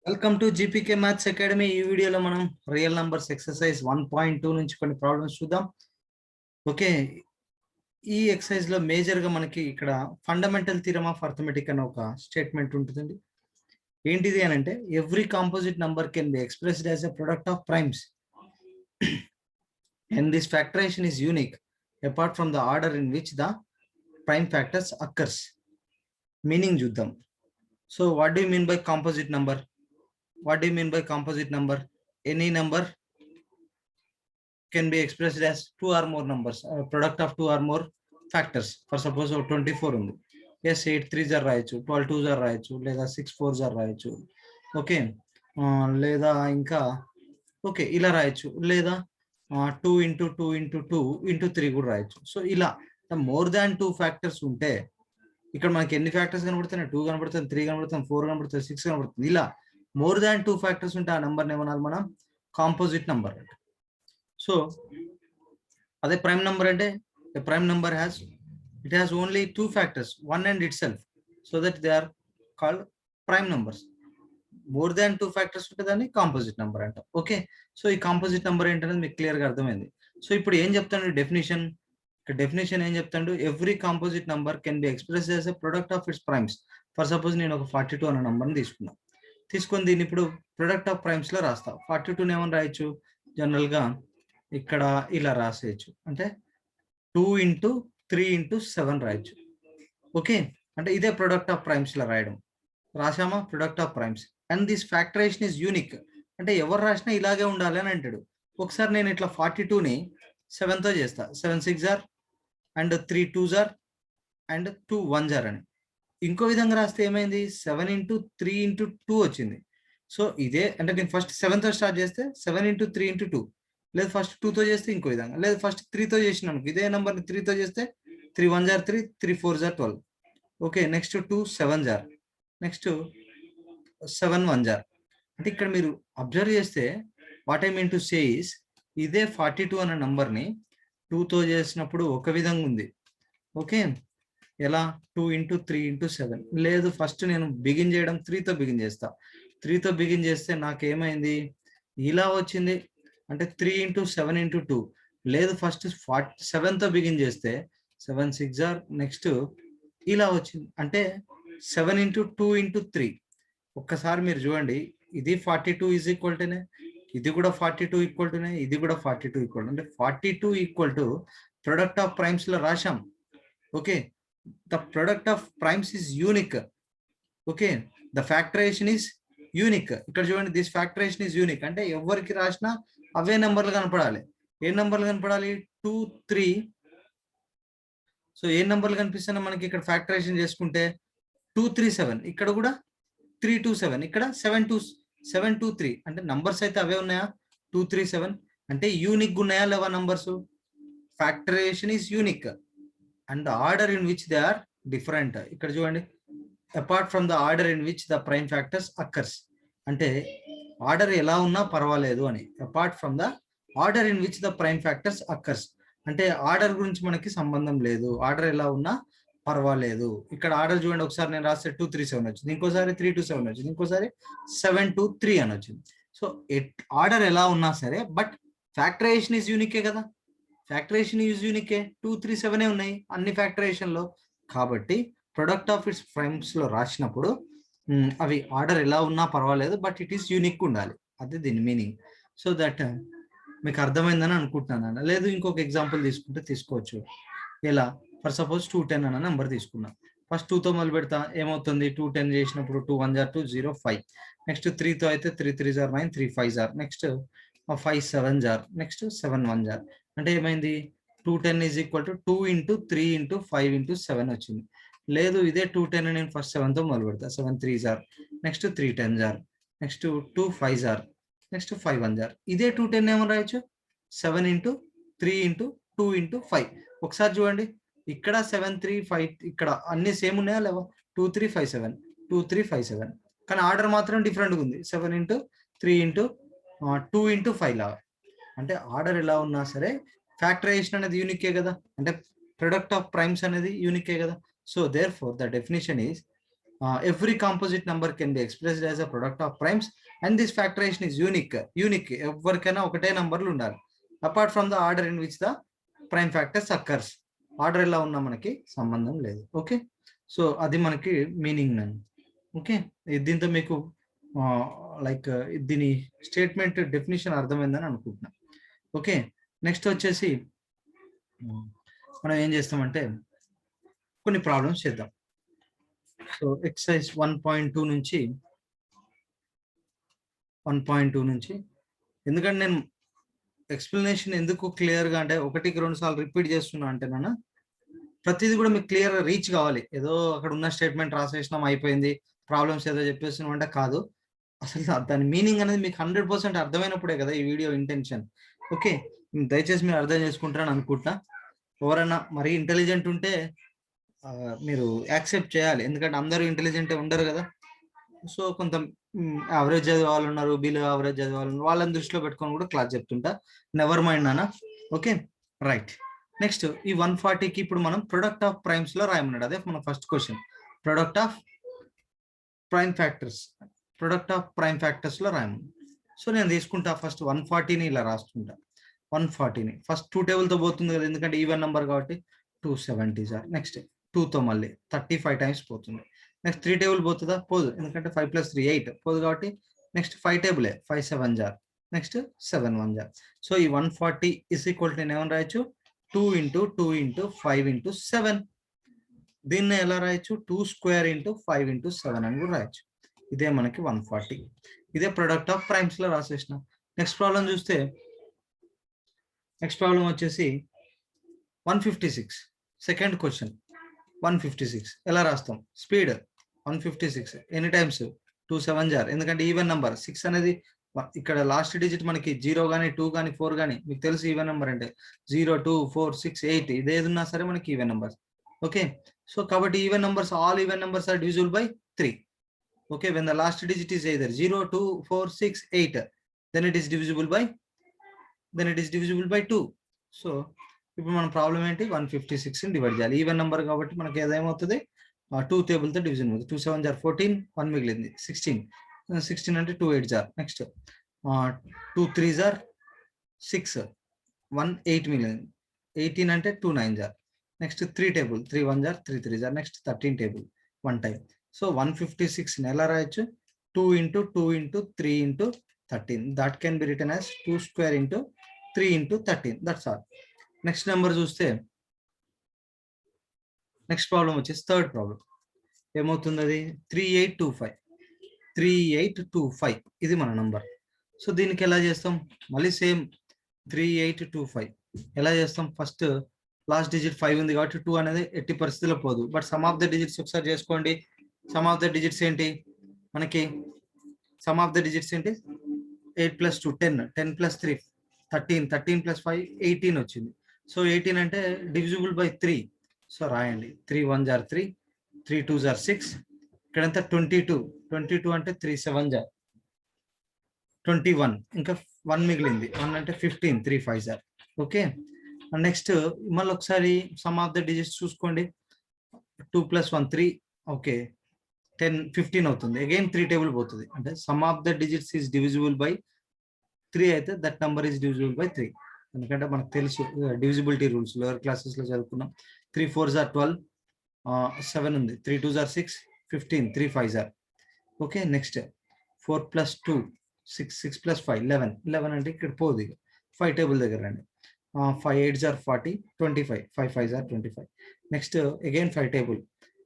Welcome to GPK maths academy. ఈ వీడియోలో మనం రియల్ నంబర్స్ ఎక్సర్సైజ్ 1.2 నుంచి కొన్ని ప్రాబ్లమ్స్ చూద్దాం. ఓకే, ఈ ఎక్సర్సైజ్ లో మేజర్ గా మనకి ఇక్కడ ఫండమెంటల్ థియరమ్ ఆఫ్ అర్థమెటిక్ అనే ఒక స్టేట్మెంట్ ఉంటుందండి. ఏంటిది అని అంటే every composite number can be expressed as a product of primes and this factorisation is unique apart from the order in which the prime factors occurs. Meaning చూద్దాం. So what do you mean by composite number? What do you mean by composite number? Any number can be expressed as two or more numbers, product of two or more factors. For suppose 24 ఉంది, yes 8 3s are రాయొచ్చు, 12 2s are రాయొచ్చు, లేదా 6 4s are రాయొచ్చు. Okay, లేదా ఇంకా okay ఇలా రాయొచ్చు, లేదా 2 into 2 into 2 into 3 కూడా రాయొచ్చు. సో ఇలా మోర్ దాన్ 2 ఫ్యాక్టర్స్ ఉంటే ఇక్కడ మనకి ఎన్ని ఫ్యాక్టర్స్ కనబడుతున్నాయి? 2 కనబడుతుంది, 3 కనబడుతుంది, 4 కనబడుతుంది, 6 కనబడుతుంది. ఇలా మోర్ దాన్ 2 ఫ్యాక్టర్స్ ఉంటే ఆ నెంబర్ ఏమనాలి మనం? Composite number. సో అదే ప్రైమ్ నెంబర్ అంటే prime number it has only 2 factors, one and itself, so that they are called prime numbers. More than 2 factors ఉంటే దాన్ని కాంపోజిట్ నెంబర్ అంట. ఓకే, సో ఈ కాంపోజిట్ నెంబర్ ఏంటనేది మీకు క్లియర్ గా అర్థమైంది. సో ఇప్పుడు ఏం చెప్తాడు డెఫినేషన్? డెఫినేషన్ ఏం చెప్తాడు? Every composite number can B express as a product of it's primes. For suppose నేను ఒక 42 అనే నంబర్ని తీసుకొని దీన్ని ఇప్పుడు ప్రొడక్ట్ ఆఫ్ ప్రైమ్స్ లో రాస్తా. 42 ఏమని రాయొచ్చు? జనరల్ గా ఇక్కడ ఇలా రాసేయచ్చు, అంటే 2 into 3 into 7 రాయొచ్చు. ఓకే, అంటే ఇదే ప్రొడక్ట్ ఆఫ్ ప్రైమ్స్ లో రాయడం. రాసామా? Product of primes and this factorisation is unique. అంటే ఎవరు రాసినా ఇలాగే ఉండాలి అని అంటాడు. ఒకసారి నేను ఇట్లా 42ని 7తో చేస్తా. 7 6s are and 3 2s are and 2 1s are అని. ఇంకో విధంగా రాస్తే ఏమైంది? 7 into 3 into 2 వచ్చింది. సో ఇదే అంటే నేను ఫస్ట్ 7తో స్టార్ట్ చేస్తే 7 into 3 into 2, లేదు ఫస్ట్ 2తో చేస్తే ఇంకో విధంగా, లేదు ఫస్ట్ 3తో చేసినాను ఇదే నెంబర్ని 3తో చేస్తే 3 1s are 3, 3 4s are 12. Okay, next 2 7s are, next 7 1s are. అంటే ఇక్కడ మీరు అబ్జర్వ్ చేస్తే what I mean to say is ఇదే 42 అనే నంబర్ని 2తో చేసినప్పుడు ఒక విధంగా ఉంది. ఓకే, ఎలా? 2 into 3 into 7. లేదు ఫస్ట్ నేను బిగిన్ చేయడం 3తో బిగిన్ చేస్తా. 3తో బిగిన్ చేస్తే నాకేమైంది? ఇలా వచ్చింది, అంటే 3 into 7 into 2. లేదు ఫస్ట్ 7తో బిగిన్ చేస్తే 7 6s are, నెక్స్ట్ ఇలా వచ్చింది, అంటే 7 into 2 into 3. ఒక్కసారి మీరు చూడండి, ఇది 42 ఈజ్ ఈక్వల్ టునే, ఇది కూడా 42 ఈక్వల్ టునే, ఇది కూడా 42 ఈక్వల్, అంటే 42 equal to product of primes లో రాశాం. Okay, the product of primes is unique. Okay, the factorization is unique. ఇక్కడ చూడండి, this factorization is unique అంటే ఎవరికి రాసినా అవే నెంబర్లు కనపడాలి. ఏ నెంబర్లు కనపడాలి? 2 3. సో ఏ నెంబర్లు కనిపిస్తున్నా మనకి ఇక్కడ ఫ్యాక్టరైజేషన్ చేసుకుంటే 2 3 7, ఇక్కడ కూడా 3 2 7, ఇక్కడ 7 2 3. అంటే నంబర్స్ అయితే అవే ఉన్నాయా? 2 3 7 అంటే యూనిక్ ఉన్నాయా లేవా numbers? Factorisation is unique and the order in which they are different. ఇక్కడ చూడండి, apart from the order in which the prime factors occurs, అంటే ఆర్డర్ ఎలా ఉన్నా పర్వాలేదు అని. apart from the order in which the prime factors occurs అంటే order గురించి మనకి సంబంధం లేదు, ఆర్డర్ ఎలా ఉన్నా పర్వాలేదు. ఇక్కడ ఆర్డర్ చూడండి, ఒకసారి నేను రాస్తే 2 3 7 వచ్చింది, ఇంకోసారి 3 2 7 వచ్చింది, ఇంకోసారి 7 2 3 అని వచ్చింది. సో ఆర్డర్ ఎలా ఉన్నా సరే, బట్ ఫ్యాక్టరైజేషన్ ఈజ్ యూనికే కదా. ఫ్యాక్టరైజేషన్ ఈజ్ యూనికే, 2 3 7 ఉన్నాయి అన్ని ఫ్యాక్టరైజేషన్ లో. కాబట్టి ప్రొడక్ట్ ఆఫ్ ఇట్స్ ప్రైమ్స్ లో రాసినప్పుడు అవి ఆర్డర్ ఎలా ఉన్నా పర్వాలేదు, బట్ ఇట్ ఈస్ యూనిక్ ఉండాలి. అదే దీని మీనింగ్. సో దట్ మీకు అర్థమైందని అనుకుంటున్నాను. లేదు ఇంకొక ఎగ్జాంపుల్ తీసుకుంటే తీసుకోవచ్చు. ఎలా? ఫర్ సపోజ్ 210 అన్న నెంబర్ తీసుకున్నాం. ఫస్ట్ 2తో మొదలు పెడతా, ఏమవుతుంది? 210 చేసినప్పుడు 2 1s are 2 0 5, నెక్స్ట్ 3తో అయితే 3 3s are 9, 3 5s are, next 5 7s are, next 7 1s are. అంటే ఏమైంది? 210 is equal to 2 into 3 into 5 into 7 వచ్చింది. లేదు ఇదే 210 నేను ఫస్ట్ 7తో మొదలు పెడతా. 7 3s are, next 3 10s are, next 2 5s are, next 5 1s are. ఇదే 210 ఏమని రాయొచ్చు? 7 into 3 into 2 into 5. ఒకసారి చూడండి, ఇక్కడ 7 3 5, ఇక్కడ అన్ని సేమ్ ఉన్నాయా లేవా? 2 3 5 7, 2 3 5 7, కానీ ఆర్డర్ మాత్రం డిఫరెంట్గా ఉంది. 7 into 3 into 2 into 5 లాగా. అంటే ఆర్డర్ ఎలా ఉన్నా సరే ఫ్యాక్టరైజేషన్ అనేది యూనికే కదా, అంటే ప్రొడక్ట్ ఆఫ్ ప్రైమ్స్ అనేది యూనికే కదా. So therefore the definition is every composite number can be expressed as a product of primes and this factorization is unique ఎవరికైనా ఒకటే నంబర్లు ఉండాలి apart from the order in which the prime factors occurs order ఎలా ఉన్నా మనకి సంబంధం లేదు okay so అది మనకి మీనింగ్ నన్ను ఓకే దీంతో మీకు లైక్ దీని స్టేట్మెంట్ డెఫినేషన్ అర్థమైందని అనుకుంటున్నా ఓకే నెక్స్ట్ వచ్చేసి మనం ఏం చేస్తామంటే కొన్ని ప్రాబ్లమ్స్ చేద్దాం సో ఎక్సర్సైజ్ 1.2 నుంచి 1.2 నుంచి ఎందుకంటే నేను ఎక్స్ప్లెనేషన్ ఎందుకు క్లియర్గా అంటే ఒకటికి రెండు సార్లు రిపీట్ చేస్తున్నా అంటే నాన్న ప్రతిదీ కూడా మీకు క్లియర్గా రీచ్ కావాలి ఏదో అక్కడ ఉన్న స్టేట్మెంట్ రాసేసినాం అయిపోయింది ప్రాబ్లమ్స్ ఏదో చెప్పేస్తున్నాం అంటే కాదు అసలు దాని మీనింగ్ అనేది మీకు 100% అర్థమైనప్పుడే కదా ఈ వీడియో ఇంటెన్షన్ ఓకే దయచేసి మీరు అర్థం చేసుకుంటారని అనుకుంటున్నా ఎవరైనా మరీ ఇంటెలిజెంట్ ఉంటే మీరు యాక్సెప్ట్ చేయాలి ఎందుకంటే అందరూ ఇంటెలిజెంట్ ఉండరు కదా సో కొంత యావరేజ్ చదివే వాళ్ళు ఉన్నారు బిలో యావరేజ్ చదివే వాళ్ళు వాళ్ళని దృష్టిలో పెట్టుకొని కూడా క్లాస్ చెప్తుంటా నెవర్ మైండ్ నాన్న ఓకే రైట్ నెక్స్ట్ ఈ 140కి ఇప్పుడు మనం ప్రొడక్ట్ ఆఫ్ ప్రైమ్స్ లో రాయమన్నాడు అదే మన first question product of prime factors లో రాయమన్నాడు సో నేను తీసుకుంటా ఫస్ట్ 140ని ఇలా రాసుకుంటా 140ని ఫస్ట్ 2 టేబుల్తో పోతుంది కదా ఎందుకంటే ఈవెన్ నెంబర్ కాబట్టి 270 సార్ నెక్స్ట్ 2తో మళ్ళీ 35 టైమ్స్ పోతుంది నెక్స్ట్ 3 టేబుల్ పోతుందా పోదు ఎందుకంటే 5 + 3 8 పోదు కాబట్టి నెక్స్ట్ 5 టేబులే 5 7 జార్ నెక్స్ట్ 7 1 జార్ సో ఈ 140 ఇస్ ఈక్వల్ టు నేను ఏమని రాయొచ్చు 2 × 2 × 5 × 7 దీన్ని ఎలా రాయొచ్చు 2² × 5 × 7 అని కూడా రాయొచ్చు ఇదే మనకి 140 ఇదే ప్రొడక్ట్ ఆఫ్ ప్రైమ్స్ లో రాసేసిన నెక్స్ట్ ప్రాబ్లం చూస్తే నెక్స్ట్ ప్రాబ్లం వచ్చేసి 156 సెకండ్ క్వశ్చన్ 156 ఎలా రాస్తాం స్పీడ్ 156 ఎనీ టైమ్స్ 2 7 జార్ ఎందుకంటే ఈవెన్ నంబర్ 6 అనేది ఇక్కడ లాస్ట్ డిజిట్ మనకి 0 కానీ 2 కానీ 4 కానీ మీకు తెలుసు ఈవెన్ నెంబర్ అంటే 0 2 4 6 8 ఇదేది ఉన్నా సరే మనకి ఈవెన్ నెంబర్స్ ఓకే సో కాబట్టి even numbers all even numbers are divisible by 3 okay when the last digit is either 0 2 4 6 8 then it is divisible by 2 so ఇప్పుడు మన ప్రాబ్లం ఏంటి 156 ని డివైడ్ చేయాలి ఈవెన్ నెంబర్ కాబట్టి మనకి ఏదేమవుతుంది 2 టేబుల్ తో డివిజన్ అవుతుంది 2 7 జార్ 14 1 మిగిలింది 16 అంటే 2 8 జార్ నెక్స్ట్ 2 3 జార్ 6 1 8 మిగిలింది 18 అంటే 2 9 జార్ నెక్స్ట్ 3 టేబుల్ 3 1 జార్ 3 3 జార్ నెక్స్ట్ 13 టేబుల్ 1 టైం సో 156 ని ఎలా రాయొచ్చు 2 × 2 × 3 × 13 that can be written as 2² × 3 × 13 that's all next number చూస్తే నెక్స్ట్ ప్రాబ్లం వచ్చేసి థర్డ్ ప్రాబ్లం ఏమవుతుంది అది 3825 ఇది మన నంబర్ సో దీనికి ఎలా చేస్తాం మళ్ళీ సేమ్ 3825 ఎలా చేస్తాం ఫస్ట్ లాస్ట్ డిజిట్ 5 ఉంది కాబట్టి 2 అనేది ఎట్టి పరిస్థితిలో పోదు but some of the digits ఒకసారి చేసుకోండి సమ్ ఆఫ్ ద డిజిట్స్ ఏంటి మనకి సమ్ ఆఫ్ ద డిజిట్స్ ఏంటి 8 + 2 10 10 + 3 13 13 + 5 18 వచ్చింది సో 18 అంటే డివిజిబుల్ బై 3 సో రాయండి 3 1 జార్ 3 3 2 జార్ 6 ఇక్కడంతా 22 అంటే 3 7 జార్ 21 ఇంకా 1 మిగిలింది 1 అంటే 15 3 5 జార్ ఓకే నెక్స్ట్ మళ్ళీ ఒకసారి సమ్ ఆఫ్ ద డిజిట్స్ చూసుకోండి 2 + 1 3 ఓకే 10 15 అవుతుంది అగైన్ 3 టేబుల్ పోతుంది అంటే some of the digits is divisible by 3 అయితే that number is divisible by 3 ఎందుకంటే మనకు తెలుసు డివిజిబిలిటీ రూల్స్ లోయర్ క్లాసెస్ లో చదువుకున్నాం 3 4 జార్ 12 7 ఉంది 3 2 జార్ 6 15 3 5 జార్ ఓకే నెక్స్ట్ 4 + 2 6 6 + 5 11 అంటే ఇక్కడ పోదు 5 టేబుల్ దగ్గర రండి 5 8 జార్ 40 25 5 5 జార్ 25 నెక్స్ట్ అగైన్ 5 టేబుల్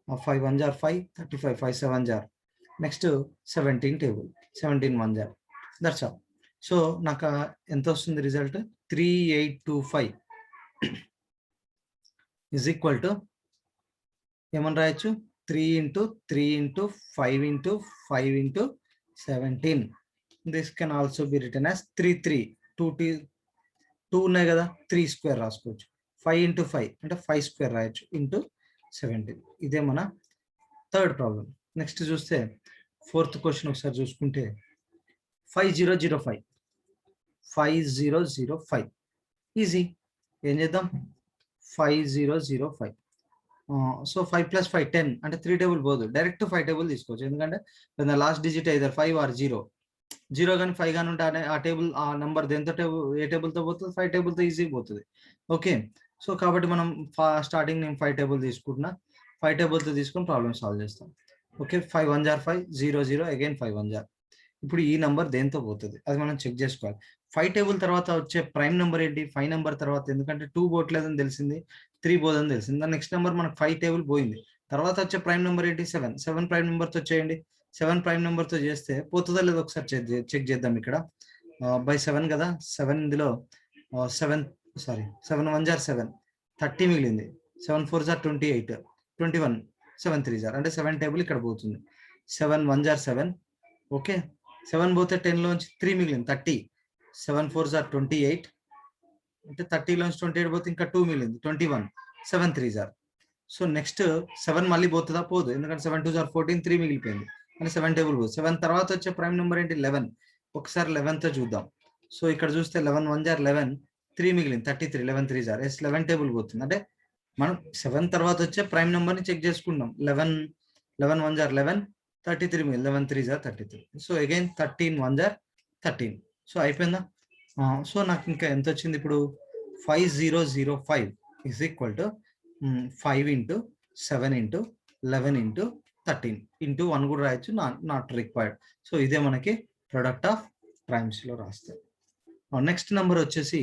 5 1 జార్ 5 35 5 7 జార్ నెక్స్ట్ 17 టేబుల్ 17 1 జార్ దట్స్ ఆల్ సో నాకు ఎంత వస్తుంది రిజల్ట్ 3825 is equal to ఏమని రాయొచ్చు 3 × 3 × 5 × 5 × 17 this can also be written as 3 2 ఉన్నాయి కదా 3² రాసుకోవచ్చు 5 × 5 అంటే 5² రాయొచ్చు ఇంటూ 17 ఇదే మన థర్డ్ ప్రాబ్లం నెక్స్ట్ చూస్తే ఫోర్త్ క్వశ్చన్ ఒకసారి చూసుకుంటే 5005 ఈజీ ఏం చేద్దాం 5005 సో 5 + 5 10 అంటే 3 టేబుల్ పోదు, డైరెక్ట్ 5 టేబుల్ తీసుకోవచ్చు. ఎందుకంటే లాస్ట్ డిజిట్ ఐదర్ 5 ఆర్ 0 కానీ 5 కానీ ఉంటే ఆ టేబుల్ ఆ నెంబర్ దేంతో ఏ టేబుల్తో పోతుంది, 5 టేబుల్తో ఈజీగా పోతుంది. ఓకే, సో కాబట్టి మనం స్టార్టింగ్ నేను 5 టేబుల్ తీసుకుంటున్నా, 5 టేబుల్తో తీసుకొని ప్రాబ్లమ్ సాల్వ్ చేస్తాం. ఓకే, 5 1 * 5 0 0 అగైన్ 5 1 * ఇప్పుడు ఈ నెంబర్ దేంతో పోతుంది అది మనం చెక్ చేసుకోవాలి. 5 టేబుల్ తర్వాత వచ్చే ప్రైమ్ నెంబర్ ఏంటి, 5 నెంబర్ తర్వాత, ఎందుకంటే 2 పోవట్లేదని తెలిసింది, 3 పోదని తెలిసింది. దాని నెక్స్ట్ నెంబర్ మనకు 5 టేబుల్ పోయింది. తర్వాత వచ్చే ప్రైమ్ నెంబర్ ఏంటి, 7 ప్రైమ్ నెంబర్తో చేయండి. 7 ప్రైమ్ నెంబర్తో చేస్తే పోతుందా లేదో ఒకసారి చెక్ చేద్దాం. ఇక్కడ బై 7 కదా, 7 ఇందులో 7 1 * 7 30 మిగిలింది, 7 4 * 28 21 7 3 * అంటే 7 టేబుల్ ఇక్కడ పోతుంది. 7 1 * 7 ఓకే, 7 పోతే 10 లోంచి 3 మిగిలింది 30, 7 4 * 28 అంటే 30 లోంచి 28 పోతే ఇంకా 2 మిగిలింది 21 7 3 * సో నెక్స్ట్ 7 మళ్ళీ పోతుందా, పోదు, ఎందుకంటే 7 2 * 14 3 మిగిలిపోయింది అంటే 7 టేబుల్ పోదు. 7 తర్వాత వచ్చే ప్రైమ్ నెంబర్ ఏంటి, 11. ఒకసారి 11తో చూద్దాం. సో ఇక్కడ చూస్తే 11 1 * 11 3 మిగిలింది 33 11 3 * 11 టేబుల్ పోతుంది. అంటే మనం 7 తర్వాత వచ్చే ప్రైమ్ నెంబర్ ని చెక్ చేసుకుంటాం. 11 1 * 11 33 మిగిలింది 11 3 * 33. So again 13 1 * 13. సో అయిపోయిందా. సో నాకు ఇంకా ఎంత వచ్చింది ఇప్పుడు, 5005 ఈజ్ ఈక్వల్ టు 5 × 7 × 11 × 13 ఇంటూ 1 కూడా రాయొచ్చు, నాట్ రిక్వైర్డ్. సో ఇదే మనకి ప్రొడక్ట్ ఆఫ్ ప్రైమ్స్ లో రాస్తే. నెక్స్ట్ నెంబర్ వచ్చేసి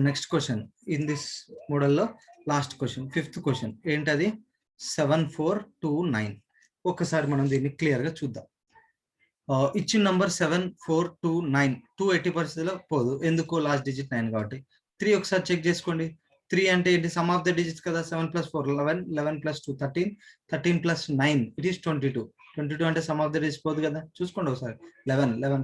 నెక్స్ట్ క్వశ్చన్ ఇన్ దిస్ మోడల్లో లాస్ట్ క్వశ్చన్, 5th క్వశ్చన్ ఏంటది, 7429. ఒకసారి మనం దీన్ని క్లియర్ గా చూద్దాం. ఇచ్చిన నంబర్ 7429 2 80% పోదు, ఎందుకు, లాస్ట్ డిజిట్ 9 కాబట్టి. 3 ఒకసారి చెక్ చేసుకోండి. 3 అంటే ఏంటి, సమ్ ఆఫ్ ద డిజిట్స్ కదా, 7 + 4 11 11 + 2 13 13 + 9 ఇట్ ఈస్ 22 22 అంటే సమ్ ఆఫ్ ద డిజిట్స్ పోదు కదా, చూసుకోండి ఒకసారి. 11 11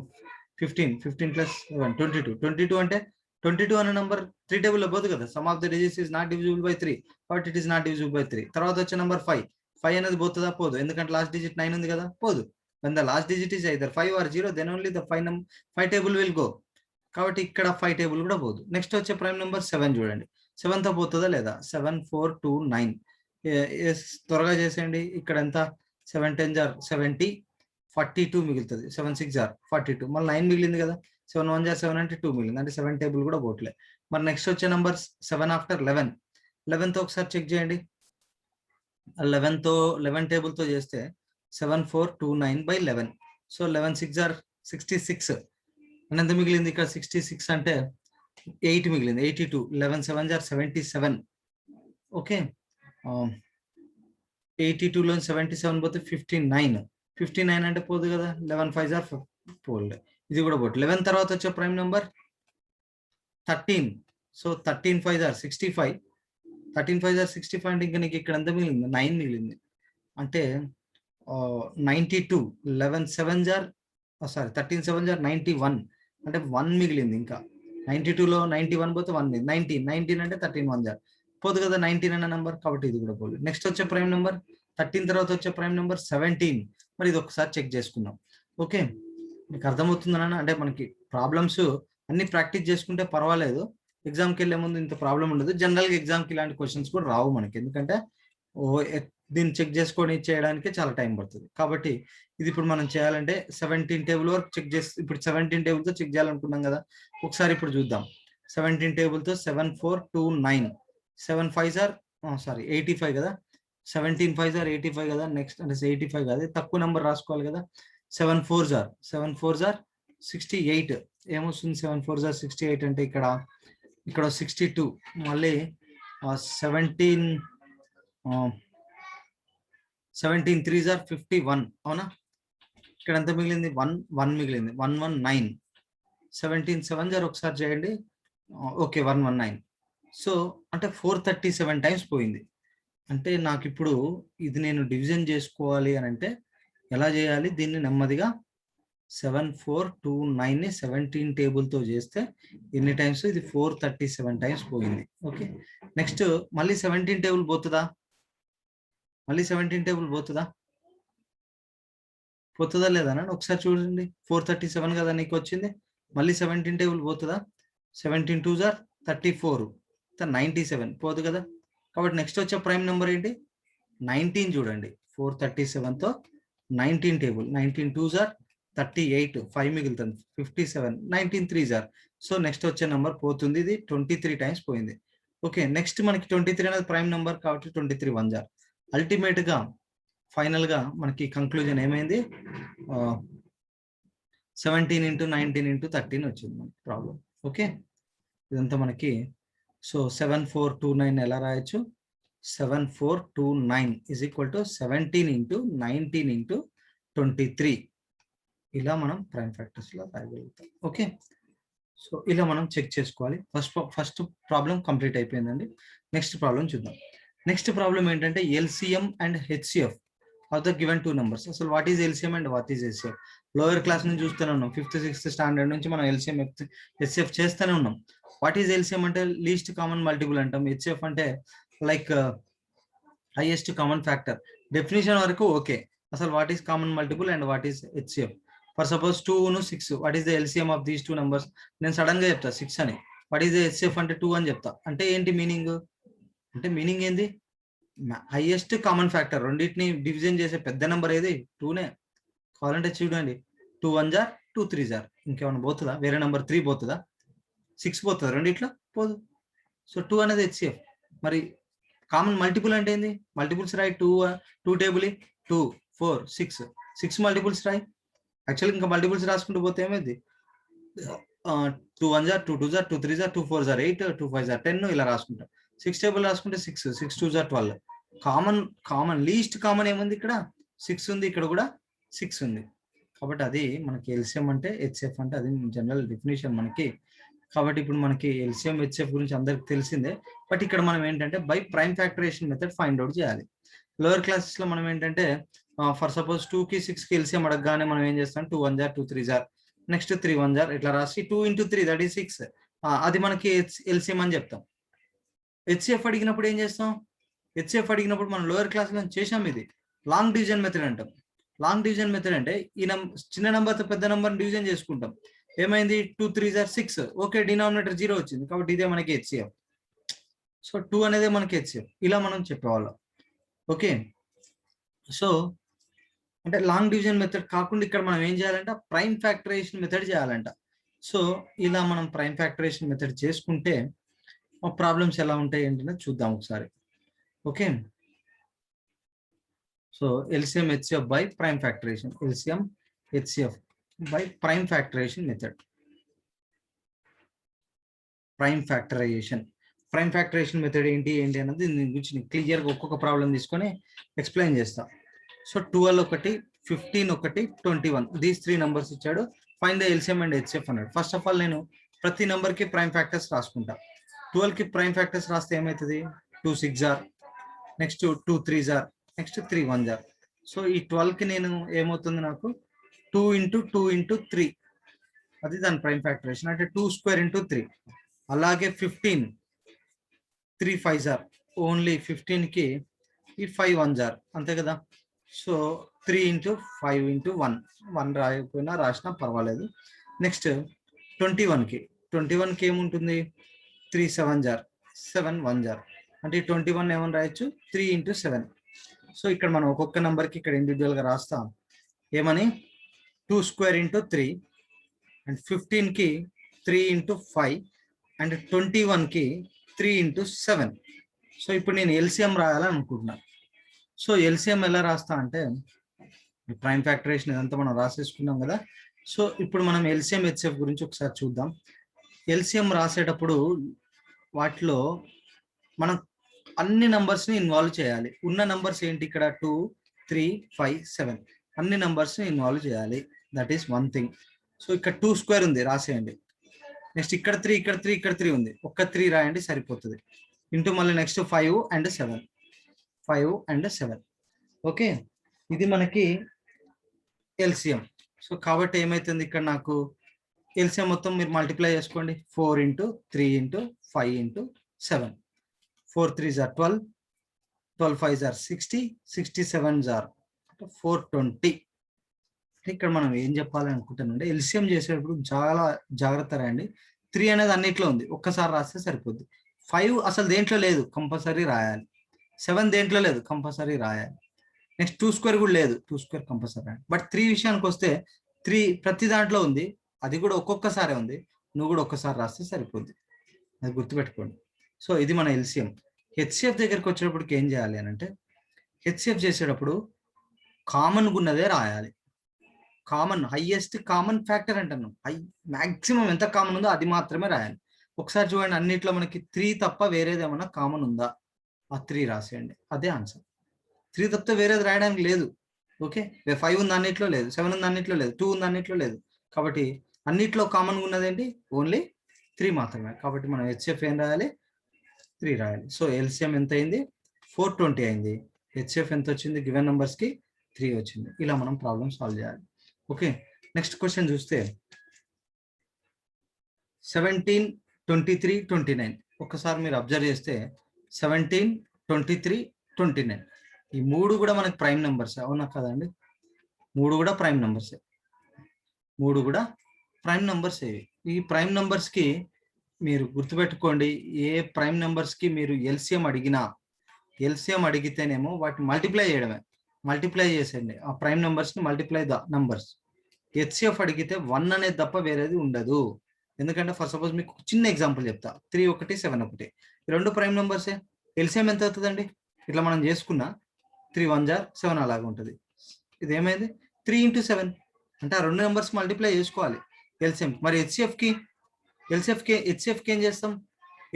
15 15 + 11 22 22 అంటే 22 అనే నంబర్ 3 టేబుల్ లో పోదు కదా, some of the digits is not divisible by 3 కాబట్టి it is not divisible by 3. తర్వాత వచ్చే నంబర్ 5 అనేది పోతుందా, పోదు, ఎందుకంటే లాస్ట్ డిజిట్ 9 ఉంది కదా, పోదు. when the last digit is either 5 or 0 then only the 5 table will go. కాబట్టి ఇక్కడ 5 టేబుల్ కూడా పోదు. నెక్స్ట్ వచ్చే ప్రైమ్ నెంబర్ 7 చూడండి, 7 తో పోతుందా లేదా, 7429 త్వరగా చేసేయండి. ఇక్కడ ఎంత, 7 10 * 70 42 మిగులుతుంది, 7 6 * 42 మళ్ళీ 9 మిగిలింది కదా, 7 1 * 7 అంటే 2 మిగిలింది, అంటే 7 టేబుల్ కూడా పోవట్లే. మరి నెక్స్ట్ వచ్చే నంబర్ 7 ఆఫ్టర్ 11 తో ఒకసారి చెక్ చేయండి. 11 టేబుల్ తో చేస్తే 7429 / 11. సో 11 6 * 66 అని ఎంత మిగిలింది, ఇక్కడ 66 అంటే 8 మిగిలింది 82, 11 7 * 77 ఓకే, 82 లో 77 పోతే 59 అంటే పోదు కదా, 11 5 * 4 ఇది కూడా పోదు. 11 తర్వాత వచ్చే ప్రైమ్ నెంబర్ 13. సో 13 5 * 65 13 5 * 65 అంటే ఇంకా నీకు ఇక్కడ ఎంత మిగిలింది, 9 మిగిలింది, అంటే 92 11 7 * 13 7 * 91 అంటే 1 మిగిలింది. ఇంకా 92 లో 91 పోతే 1 19 అంటే 13 1 పోదు కదా 19 అన్న నెంబర్, కాబట్టి ఇది కూడా పోలేదు. నెక్స్ట్ వచ్చే ప్రైమ్ నెంబర్ 13 తర్వాత వచ్చే ప్రైమ్ నెంబర్ 17. మరి ఇది ఒకసారి చెక్ చేసుకుందాం. ఓకే, మీకు అర్థమవుతుందన్న, అంటే మనకి ప్రాబ్లమ్స్ అన్ని ప్రాక్టీస్ చేసుకుంటే పర్వాలేదు, ఎగ్జామ్కి వెళ్ళే ముందు ఇంత ప్రాబ్లం ఉండదు. జనరల్గా ఎగ్జామ్కి ఇలాంటి క్వశ్చన్స్ కూడా రావు మనకి, ఎందుకంటే దీన్ని చెక్ చేసుకొని చేయడానికి చాలా టైం పడుతుంది. కాబట్టి ఇది ఇప్పుడు మనం చేయాలంటే 17 టేబుల్ వరకు చెక్ చేసి, ఇప్పుడు 17 టేబుల్తో చెక్ చేయాలనుకున్నాం కదా, ఒకసారి ఇప్పుడు చూద్దాం. 17 టేబుల్తో 7429 7 5 * 85 కదా, 17 5 * 85 కదా, నెక్స్ట్ అంటే 85 కాదు, తక్కువ నెంబర్ రాసుకోవాలి కదా. 7 4 * 68 ఏమొస్తుంది, 7 4 * 68 అంటే ఇక్కడ 62, మళ్ళీ 17 3 * 51 అవునా, ఇక్కడ ఎంత మిగిలింది, 1 మిగిలింది, 119. 17 7 ఒకసారి చేయండి, ఓకే 119. సో అంటే 437 టైమ్స్ పోయింది. అంటే నాకు ఇప్పుడు ఇది నేను డివిజన్ చేసుకోవాలి అని అంటే ఎలా చేయాలి, దీన్ని నెమ్మదిగా 7429ని 17 టేబుల్తో చేస్తే ఎన్ని టైమ్స్, ఇది 437 టైమ్స్ పోయింది. ఓకే, నెక్స్ట్ మళ్ళీ 17 టేబుల్ పోతుందా, మళ్ళీ 17 టేబుల్ పోతుందా లేదా అని ఒకసారి చూడండి. 437 కదా నీకు వచ్చింది, మళ్ళీ 17 టేబుల్ పోతుందా, 17 2 * 34 97 పోదు కదా, కాబట్టి నెక్స్ట్ వచ్చే ప్రైమ్ నెంబర్ ఏంటి 19 చూడండి 437తో 19 టేబుల్ 19 2s are 38 5 మిగులుతుంది 57 19 3s are సో నెక్స్ట్ వచ్చే నెంబర్ పోతుంది ఇది 23 టైమ్స్ పోయింది ఓకే నెక్స్ట్ మనకి 23 అనేది ప్రైమ్ నెంబర్ కాబట్టి 23 1s are అల్టిమేట్ గా ఫైనల్ గా మనకి కంక్లూజన్ ఏమైంది 17 into 19 into 13 వచ్చింది మనకి ప్రాబ్లం ఓకే ఇదంతా మనకి సో 7429 ఎలా రాయొచ్చు 7429 is equal to 17 into 19 into 23 ఇలా మనం ప్రైమ్ ఫ్యాక్టర్స్ లో రాయగలుగుతాం ఓకే సో ఇలా మనం చెక్ చేసుకోవాలి ఫస్ట్ ప్రాబ్లం కంప్లీట్ అయిపోయిందండి నెక్స్ట్ ప్రాబ్లం చూద్దాం నెక్స్ట్ ప్రాబ్లం ఏంటంటే LCM and HCF of the given two numbers అసలు what is LCM and what is HCF lower class నుంచి చూస్తూనే ఉన్నాం 5th 6th స్టాండర్డ్ నుంచి మనం ఎల్సిఎం హెచ్సిఎఫ్ చేస్తూనే ఉన్నాం వాట్ ఈజ్ ఎల్సిఎం అంటే లీస్ట్ కామన్ మల్టిపుల్ అంటాం హెచ్సిఎఫ్ అంటే like highest common factor definition వరకు ఓకే అసలు what is common multiple and what is HCF for suppose 2 ను 6 what is the LCM of these two numbers నేను sudden గా చెప్తా 6 అని వాట్ ఈస్ ద హెచ్సిఎఫ్ అంటే 2 అని చెప్తా అంటే ఏంటి మీనింగ్ అంటే మీనింగ్ ఏంది హైయెస్ట్ కామన్ ఫ్యాక్టర్ రెండింటిని డివిజన్ చేసే పెద్ద నెంబర్ ఏది 2నే కావాలంటే చూడండి 2 1s are 2 3s are ఇంకేమైనా పోతుందా వేరే నెంబర్ 3 పోతుందా 6 పోతుందా రెండిట్లో పోదు సో 2 అనేది హెచ్సిఎఫ్ మరి కామన్ మల్టిపుల్ అంటే ఏంది మల్టిపుల్స్ రాయి 2 టేబుల్ 2 4 6 మల్టిపుల్స్ రాయి యాక్చువల్గా ఇంకా మల్టిపుల్స్ రాసుకుంటూ పోతే ఏమైంది 2 1s are 2 2s are 2 3s are 2 4s are 8 2 5s are 10 ఇలా రాసుకుంటాం 6 టేబుల్ రాసుకుంటే 6 2s are 12 common least common ఏముంది ఇక్కడ 6 ఉంది ఇక్కడ కూడా 6 ఉంది కాబట్టి అది మనకి ఎల్సిఎం అంటే హెచ్సిఎఫ్ అంటే అది జనరల్ డెఫినేషన్ మనకి కాబట్టి ఇప్పుడు మనకి ఎల్సిఎం హెచ్సిఎఫ్ గురించి అందరికి తెలిసిందే బట్ ఇక్కడ మనం ఏంటంటే by prime factorisation method find out చేయాలి లోయర్ క్లాసెస్ లో మనం ఏంటంటే ఫర్ సపోజ్ 2 కి 6 కి ఎల్సిఎం అడగగానే మనం ఏం చేస్తాం 2 1s are 2 3s are next 3 1s are ఇట్లా రాసి 2 into 3 దట్ ఈస్ 6 అది మనకి ఎల్సిఎం అని చెప్తాం హెచ్సిఎఫ్ అడిగినప్పుడు ఏం చేస్తాం హెచ్సిఎఫ్ అడిగినప్పుడు మనం లోయర్ క్లాస్ లో చేసాం ఇది లాంగ్ డివిజన్ మెథడ్ అంటాం లాంగ్ డివిజన్ మెథడ్ అంటే ఈ చిన్న నెంబర్తో పెద్ద నెంబర్ డివిజన్ చేసుకుంటాం ఏమైంది 2 3s are 6 ఓకే డినామినేటర్ 0 వచ్చింది కాబట్టి ఇదే మనకి హెచ్సిఎఫ్ సో 2 అనేది మనకి హెచ్సిఎఫ్ ఇలా మనం చెప్పేవాళ్ళం ఓకే సో అంటే లాంగ్ డివిజన్ మెథడ్ కాకుండా ఇక్కడ మనం ఏం చేయాలంట ప్రైమ్ ఫ్యాక్టరైజేషన్ మెథడ్ చేయాలంట సో ఇలా మనం ప్రైమ్ ఫ్యాక్టరైజేషన్ మెథడ్ చేసుకుంటే ప్రాబ్లమ్స్ ఎలా ఉంటాయి ఏంటనే చూద్దాం ఒకసారి okay so LCM HCF by prime factorisation LCM HCF by prime factorisation method prime factorisation method ఏంటి అన్నది దీని గురించి క్లియర్గా ఒక్కొక్క ప్రాబ్లం తీసుకొని ఎక్స్ప్లెయిన్ చేస్తా సో 12 ఒకటి 15 ఒకటి 21 దీస్ 3 నెంబర్స్ ఇచ్చాడు find the LCM and HCF అన్నాడు ఫస్ట్ ఆఫ్ ఆల్ నేను ప్రతి నెంబర్ కి ప్రైమ్ ఫ్యాక్టర్స్ రాసుకుంటా 12 కి ప్రైమ్ ఫ్యాక్టర్స్ రాస్తే ఏమవుతుంది 2 6s are next 2 3s are next 3 1s are so ఈ 12 కి నేను ఏమవుతుంది నాకు 2 into 2 into 3 అది దాని ప్రైమ్ ఫ్యాక్టరేషన్ అంటే 2 square into 3 అలాగే 15 3 5s are ఓన్లీ 15 కి ఈ 5 1s are అంతే కదా సో 3 into 5 into 1 రాయకపోయినా రాసినా పర్వాలేదు నెక్స్ట్ 21 కి ఏముంటుంది 3 7s are 7 1s are అంటే 21 ఏమని రాయొచ్చు 3 into 7 సో ఇక్కడ మనం ఒక్కొక్క నెంబర్కి ఇక్కడ ఇండివిజువల్ గా రాస్తాం ఏమని 2 square into 3 అండ్ 15 కి 3 into 5 అండ్ 21 కి 3 into 7 సో ఇప్పుడు నేను ఎల్సిఎం రాయాలని అనుకుంటున్నాను సో ఎల్సిఎం ఎలా రాస్తా అంటే ప్రైమ్ ఫ్యాక్టరేషన్ ఇదంతా మనం రాసేసుకున్నాం కదా సో ఇప్పుడు మనం ఎల్సిఎం హెచ్సిఎఫ్ గురించి ఒకసారి చూద్దాం ఎల్సిఎం రాసేటప్పుడు వాటిలో మనం అన్ని నంబర్స్ని ఇన్వాల్వ్ చేయాలి ఉన్న నంబర్స్ ఏంటి ఇక్కడ 2 3 5 7 అన్ని నంబర్స్ని ఇన్వాల్వ్ చేయాలి that is one thing so ఇక్కడ 2 square ఉంది రాసేయండి నెక్స్ట్ ఇక్కడ 3 ఇక్కడ 3 ఇక్కడ 3 ఉంది ఒక్క 3 రాయండి సరిపోతుంది ఇంటూ మళ్ళీ నెక్స్ట్ 5 and 7 ఓకే ఇది మనకి ఎల్సిఎం సో కాబట్టి ఏమైతుంది ఇక్కడ నాకు ఎల్సిఎం మొత్తం మీరు మల్టిప్లై చేసుకోండి 4 into 3 into 5 into 7 4 3s are 12 12 5s are 60 67s are 420 ఇక్కడ మనం ఏం చెప్పాలని అనుకుంటానంటే ఎల్సిఎం చేసేటప్పుడు చాలా జాగ్రత్త రాయండి 3 అనేది అన్నిట్లో ఉంది ఒక్కసారి రాస్తే సరిపోద్ది 5 అసలు దేంట్లో లేదు కంపల్సరీ రాయాలి 7 దేంట్లో లేదు, కంపల్సరీ రాయాలి. నెక్స్ట్ 2 స్క్వేర్ కూడా లేదు, 2 స్క్వేర్ కంపల్సరీ రాయాలి. బట్ 3 విషయానికి వస్తే 3 ప్రతి దాంట్లో ఉంది, అది కూడా ఒక్కొక్కసారి ఉంది, నువ్వు కూడా ఒక్కసారి రాస్తే సరిపోద్ది, అది గుర్తుపెట్టుకోండి. సో ఇది మన ఎల్సిఎం. హెచ్సిఎఫ్ దగ్గరికి వచ్చేటప్పటికి ఏం చేయాలి అని అంటే, హెచ్సిఎఫ్ చేసేటప్పుడు కామన్ ఉన్నదే రాయాలి. కామన్, హైయెస్ట్ కామన్ ఫ్యాక్టర్ అంటున్నాం, మ్యాక్సిమం ఎంత కామన్ ఉందో అది మాత్రమే రాయాలి. ఒకసారి చూడండి, అన్నిట్లో మనకి 3 తప్ప వేరేది ఏమన్నా కామన్ ఉందా, ఆ 3 రాసేయండి, అదే ఆన్సర్. 3 తప్పితే వేరేది రాయడానికి లేదు. ఓకే, 5 ఉంది అన్నిట్లో లేదు, 7 ఉంది అన్నిట్లో లేదు, 2 ఉంది అన్నిట్లో లేదు. కాబట్టి అన్నిట్లో కామన్గా ఉన్నది ఏంటి, ఓన్లీ 3 మాత్రమే. కాబట్టి మనం హెచ్సిఎఫ్ ఏం రాయాలి, 3 రాయాలి. సో ఎల్సిఎం ఎంత అయింది, 420 అయింది. హెచ్సిఎఫ్ ఎంత వచ్చింది, గివెన్ నంబర్స్కి 3 వచ్చింది. ఇలా మనం ప్రాబ్లమ్ సాల్వ్ చేయాలి. ఓకే, నెక్స్ట్ క్వశ్చన్ చూస్తే 17, 23, 29. ఒక్కసారి మీరు అబ్జర్వ్ చేస్తే 17, 23, 29 ఈ 3 కూడా మనకి ప్రైమ్ నెంబర్స్, అవునా కదండి? 3 కూడా ప్రైమ్ నెంబర్స్, 3 కూడా ప్రైమ్ నెంబర్స్. ఈ ప్రైమ్ నెంబర్స్కి మీరు గుర్తుపెట్టుకోండి, ఏ ప్రైమ్ నెంబర్స్కి మీరు ఎల్సిఎం అడిగితేనేమో వాటిని మల్టిప్లై చేయడమే, మల్టిప్లై చేసేయండి ఆ ప్రైమ్ నెంబర్స్ని, మల్టిప్లై ద నంబర్స్. హెచ్సిఎఫ్ అడిగితే 1 అనేది తప్ప వేరేది ఉండదు. ఎందుకంటే ఫర్ సపోజ్ మీకు చిన్న ఎగ్జాంపుల్ చెప్తా, 3 1 7 1 ఈ రెండు ప్రైమ్ నెంబర్సే. ఎల్సిఎం ఎంత అవుతుందండి, ఇట్లా మనం చేసుకున్న 3 1 jar 7 అలాగే ఉంటుంది. ఇది ఏమైంది, 3 into 7 అంటే ఆ రెండు నెంబర్స్ మల్టిప్లై చేసుకోవాలి ఎల్సిఎం. మరి హెచ్సిఎఫ్కి ఏం చేస్తాం,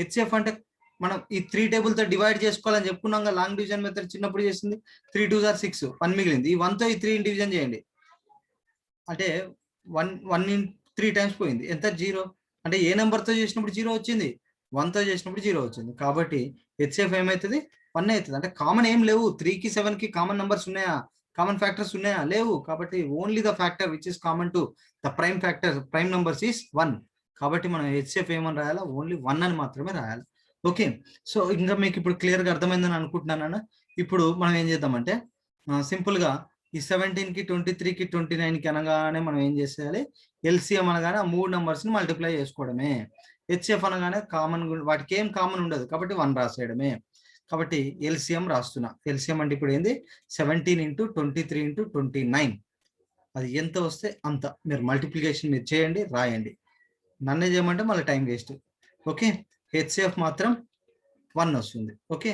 హెచ్సిఎఫ్ అంటే మనం ఈ 3 టేబుల్తో డివైడ్ చేసుకోవాలని చెప్పుకున్నాం, లాంగ్ డివిజన్ మెథడ్ చిన్నప్పుడు చేసింది. 3 2 jar 6, 1 మిగిలింది. ఈ 1తో ఈ 3 డివిజన్ చేయండి, అంటే 1 in 3 టైమ్స్ పోయింది, ఎంత, 0. అంటే ఏ నెంబర్తో చేసినప్పుడు 0 వచ్చింది, 1తో చేసినప్పుడు 0 వచ్చింది. కాబట్టి హెచ్సిఎఫ్ ఏమవుతుంది, 1 అవుతుంది. అంటే కామన్ ఏం లేవు, 3కి 7కి కామన్ నెంబర్స్ ఉన్నాయా, కామన్ ఫ్యాక్టర్స్ ఉన్నాయా, లేవు. కాబట్టి only the factor which is common to the prime factor, prime numbers is 1. కాబట్టి మనం హెచ్సిఎఫ్ ఏమని రాయాలా, ఓన్లీ 1 అని మాత్రమే రాయాలి. ఓకే, సో ఇంకా మీకు ఇప్పుడు క్లియర్గా అర్థమైందని అనుకుంటున్నాను. ఇప్పుడు మనం ఏం చేద్దామంటే సింపుల్గా ఈ 17కి 23కి 29కి అనగానే మనం ఏం చేసేయాలి, ఎల్సిఎం అనగానే ఆ 3 నెంబర్స్ని మల్టిప్లై చేసుకోవడమే. హెచ్సిఎఫ్ అనగానే కామన్, వాటికి ఏం కామన్ ఉండదు కాబట్టి 1 రాసేయడమే. కాబట్టి ఎల్సిఎం రాస్తున్నా. ఎల్సిఎం అంటే ఇప్పుడు ఏంది, 17 into 23 into 29, అది ఎంత వస్తే అంత మీరు మల్టిప్లికేషన్ మీరు చేయండి, రాయండి. నన్నే చేయమంటే మళ్ళీ టైం వేస్ట్. ఓకే, హెచ్సిఎఫ్ మాత్రం 1 వస్తుంది. ఓకే,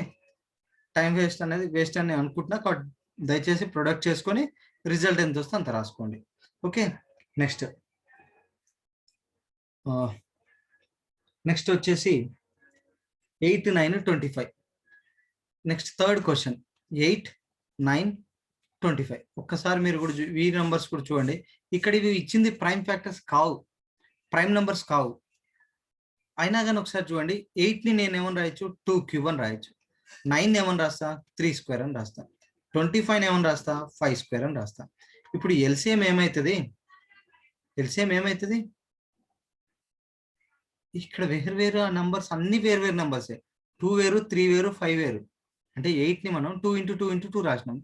టైం వేస్ట్ అని అనుకుంటున్నా, కాబట్టి దయచేసి ప్రొడక్ట్ చేసుకొని రిజల్ట్ ఎంత వస్తే అంత రాసుకోండి. ఓకే, నెక్స్ట్ వచ్చేసి 8 9 25. Next third question 8 9 25. ఒక్కసారి మీరు కూడా ఈ నెంబర్స్ కూడా చూడండి. ఇక్కడ ఇవి ఇచ్చింది ప్రైమ్ ఫ్యాక్టర్స్ కావు, ప్రైమ్ నెంబర్స్ కావు. అయినా కానీ ఒకసారి చూడండి, 8ని నేను ఏమని రాయొచ్చు, 2 cube అని రాయొచ్చు. 9 ఏమని రాస్తా, 3 square అని రాస్తా. 25 ఏమని రాస్తా, 5 square అని రాస్తా. ఇప్పుడు ఎల్సిఎం ఏమవుతుంది, ఇక్కడ వేరు నంబర్స్ అన్ని వేరు నంబర్సే. 2 వేరు, 3 వేరు, 5 వేరు. అంటే 8ని మనం 2 into 2 into 2 రాసినాం.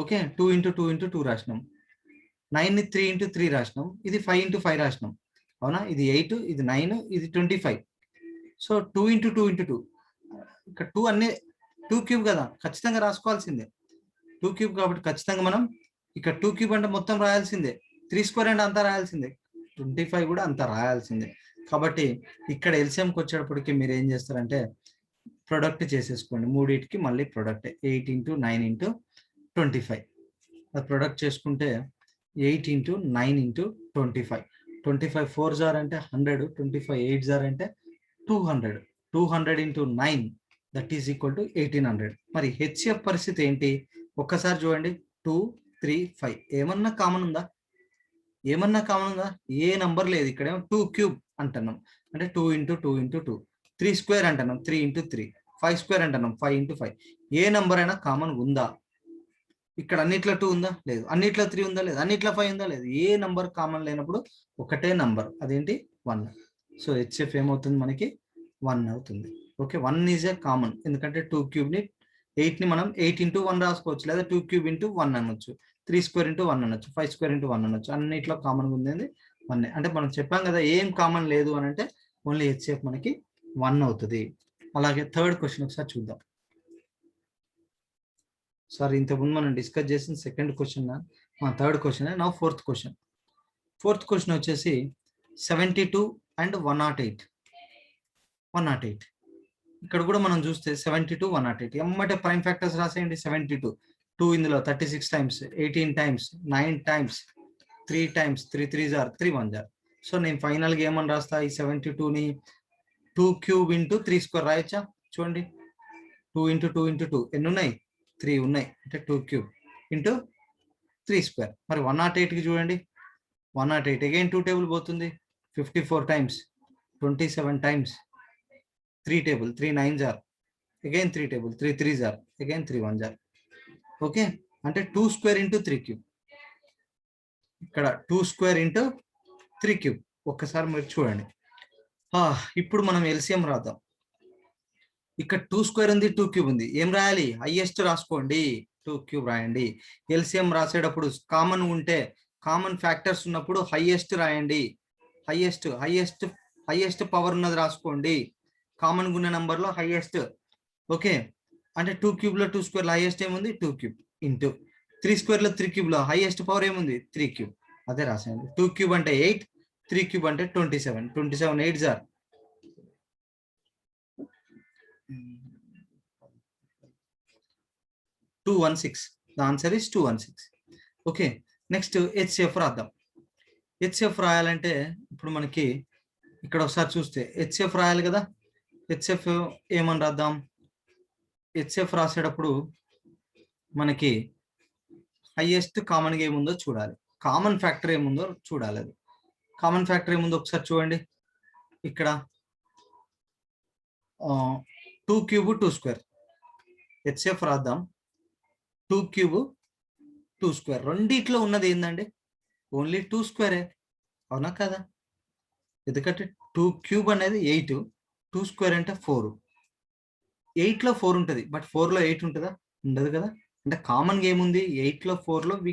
ఓకే, 2 into 2 into 2 రాసినాం. 9ని 3 into 3 రాసినాం. ఇది 5 into 5 రాసినాం, అవునా? ఇది 8, ఇది 9, ఇది 25. సో 2 into 2 into 2, ఇక్కడ 2 అన్ని 2 cube కదా, ఖచ్చితంగా రాసుకోవాల్సిందే 2 cube. కాబట్టి ఖచ్చితంగా మనం ఇక్కడ 2 cube అంటే మొత్తం రాయాల్సిందే, 3 square అంటే అంతా రాయాల్సిందే, 25 కూడా అంతా రాయాల్సిందే. కాబట్టి ఇక్కడ ఎల్సిఎంకి వచ్చేటప్పటికి మీరు ఏం చేస్తారంటే ప్రొడక్ట్ చేసేసుకోండి, మూడింటికి మళ్ళీ ప్రొడక్ట్. 8 into 9 into 25 అది ప్రొడక్ట్ చేసుకుంటే 8 into 9 into 25. 25 4 jar అంటే 100, 25 8 jar అంటే 200. 200 into 9 that is equal to 1800. మరి హెచ్సిఎఫ్ పరిస్థితి ఏంటి, ఒక్కసారి చూడండి. 2 3 5 ఏమన్నా కామన్ ఉందా, ఏ నంబర్ లేదు. ఇక్కడ 2 cube అంటున్నాం, అంటే 2 into 2 into 2. 3 square అంటున్నాం, 3 into 3. 5 square అంటున్నాం, 5 into 5. ఏ నంబర్ అయినా కామన్ ఉందా, ఇక్కడ అన్నిట్లో 2 ఉందా, లేదు. అన్నిట్లో 3 ఉందా, లేదు. అన్నిట్లో 5 ఉందా, లేదు. ఏ నంబర్ కామన్ లేనప్పుడు ఒకటే నంబర్, అదేంటి, 1. సో హెచ్సిఎఫ్ ఏమవుతుంది మనకి, 1 అవుతుంది. ఓకే, 1 ఈజ్ ఏ కామన్, ఎందుకంటే 2 cube 8ని మనం 8 into 1 రాసుకోవచ్చు, లేదా 2 cube into 1 అనొచ్చు, 3 square into 1 అనొచ్చు, 5 square into 1 అనొచ్చు. అన్నిట్లో కామన్గా ఉంది 1. అంటే మనం చెప్పాం కదా ఏం కామన్ లేదు అని అంటే ఓన్లీ హెచ్సిఎఫ్ మనకి 1 అవుతుంది. అలాగే థర్డ్ క్వశ్చన్ ఒకసారి చూద్దాం. సారీ, ఇంతకుముందు మనం డిస్కస్ చేసిన సెకండ్ క్వశ్చన్, థర్డ్ క్వశ్చన్. నా ఫోర్త్ క్వశ్చన్. ఫోర్త్ క్వశ్చన్ వచ్చేసి 72 and 108. 108 ఇక్కడ కూడా మనం చూస్తే 72, 108 ఎమ్మటే ప్రైమ్ ఫ్యాక్టర్స్ రాసేయండి. 72 2 ఇందులో 36 times, 18 times, 9 times, 3 times, 3 3s are 3 1s are. So నేను ఫైనల్గా ఏమని రాస్తా, ఈ 72ని 2 క్యూబ్ ఇంటూ 3 స్క్వేర్ రాయొచ్చా? చూడండి, 2 ఇంటూ 2 ఇంటూ 2 ఎన్ని ఉన్నాయి? 3 ఉన్నాయి. అంటే 2 క్యూబ్ ఇంటూ 3 స్క్వేర్. మరి 108కి చూడండి, 108 అగైన్ 2 టేబుల్ పోతుంది. 54 times, 27 times, 3 table, 3 9s are again 3 table, 3 3s are again 3 1s are. Okay, అంటే 2 స్క్వేర్ ఇంటూ 3 క్యూబ్. ఇక్కడ 2 స్క్వేర్ ఇంటూ 3 క్యూబ్. ఒక్కసారి మీరు చూడండి. ఇప్పుడు మనం ఎల్సిఎం రాద్దాం. ఇక్కడ 2 స్క్వేర్ ఉంది, 2 క్యూబ్ ఉంది. ఏం రాయాలి? హైయెస్ట్ రాసుకోండి, 2 క్యూబ్ రాయండి. ఎల్సిఎం రాసేటప్పుడు కామన్ ఉంటే, కామన్ ఫ్యాక్టర్స్ ఉన్నప్పుడు హైయెస్ట్ రాయండి. హైయెస్ట్ హైయెస్ట్ హైయెస్ట్ పవర్ ఉన్నది రాసుకోండి. కామన్ ఉన్న నెంబర్ లో హైయెస్ట్. ఓకే, అంటే 2 క్యూబ్ లో 2 స్క్వేర్ లో హైయెస్ట్ ఏముంది? 2 క్యూబ్ ఇంటూ 3 స్క్వేర్ లో 3 క్యూబ్ లో హైయెస్ట్ పవర్ ఏముంది? 3 క్యూబ్. అదే రాసేయండి. 2 క్యూబ్ అంటే 8, 3 క్యూబ్ అంటే 27. 27 8s are 216. The answer is 216. Okay, next HCF రాద్దాం. హెచ్సిఎఫ్ రాయాలంటే ఇప్పుడు మనకి ఇక్కడ ఒకసారి చూస్తే హెచ్సిఎఫ్ రాయాలి కదా. హెచ్సిఎఫ్ ఏమని రాద్దాం? హెచ్సిఎఫ్ రాసేటప్పుడు మనకి హైయెస్ట్ కామన్గా ఏముందో చూడాలి, కామన్ ఫ్యాక్టర్ ఏముందో చూడాలి. అది కామన్ ఫ్యాక్టర్ ఏముందో ఒకసారి చూడండి. ఇక్కడ 2 క్యూబ్ 2 స్క్వేర్. హెచ్సిఎఫ్ రాద్దాం. 2 క్యూబ్ 2 స్క్వేర్. రెండిట్లో ఉన్నది ఏంటండి? ఓన్లీ 2 స్క్వేరే, అవునా కదా? ఎందుకంటే 2 క్యూబ్ అనేది 8, 2 స్క్వేర్ అంటే 4. 8లో 4 ఉంటుంది, బట్ 4లో 8 ఉంటుందా? ఉండదు కదా. అంటే కామన్ గా ఏముంది? 8లో 4లో వీ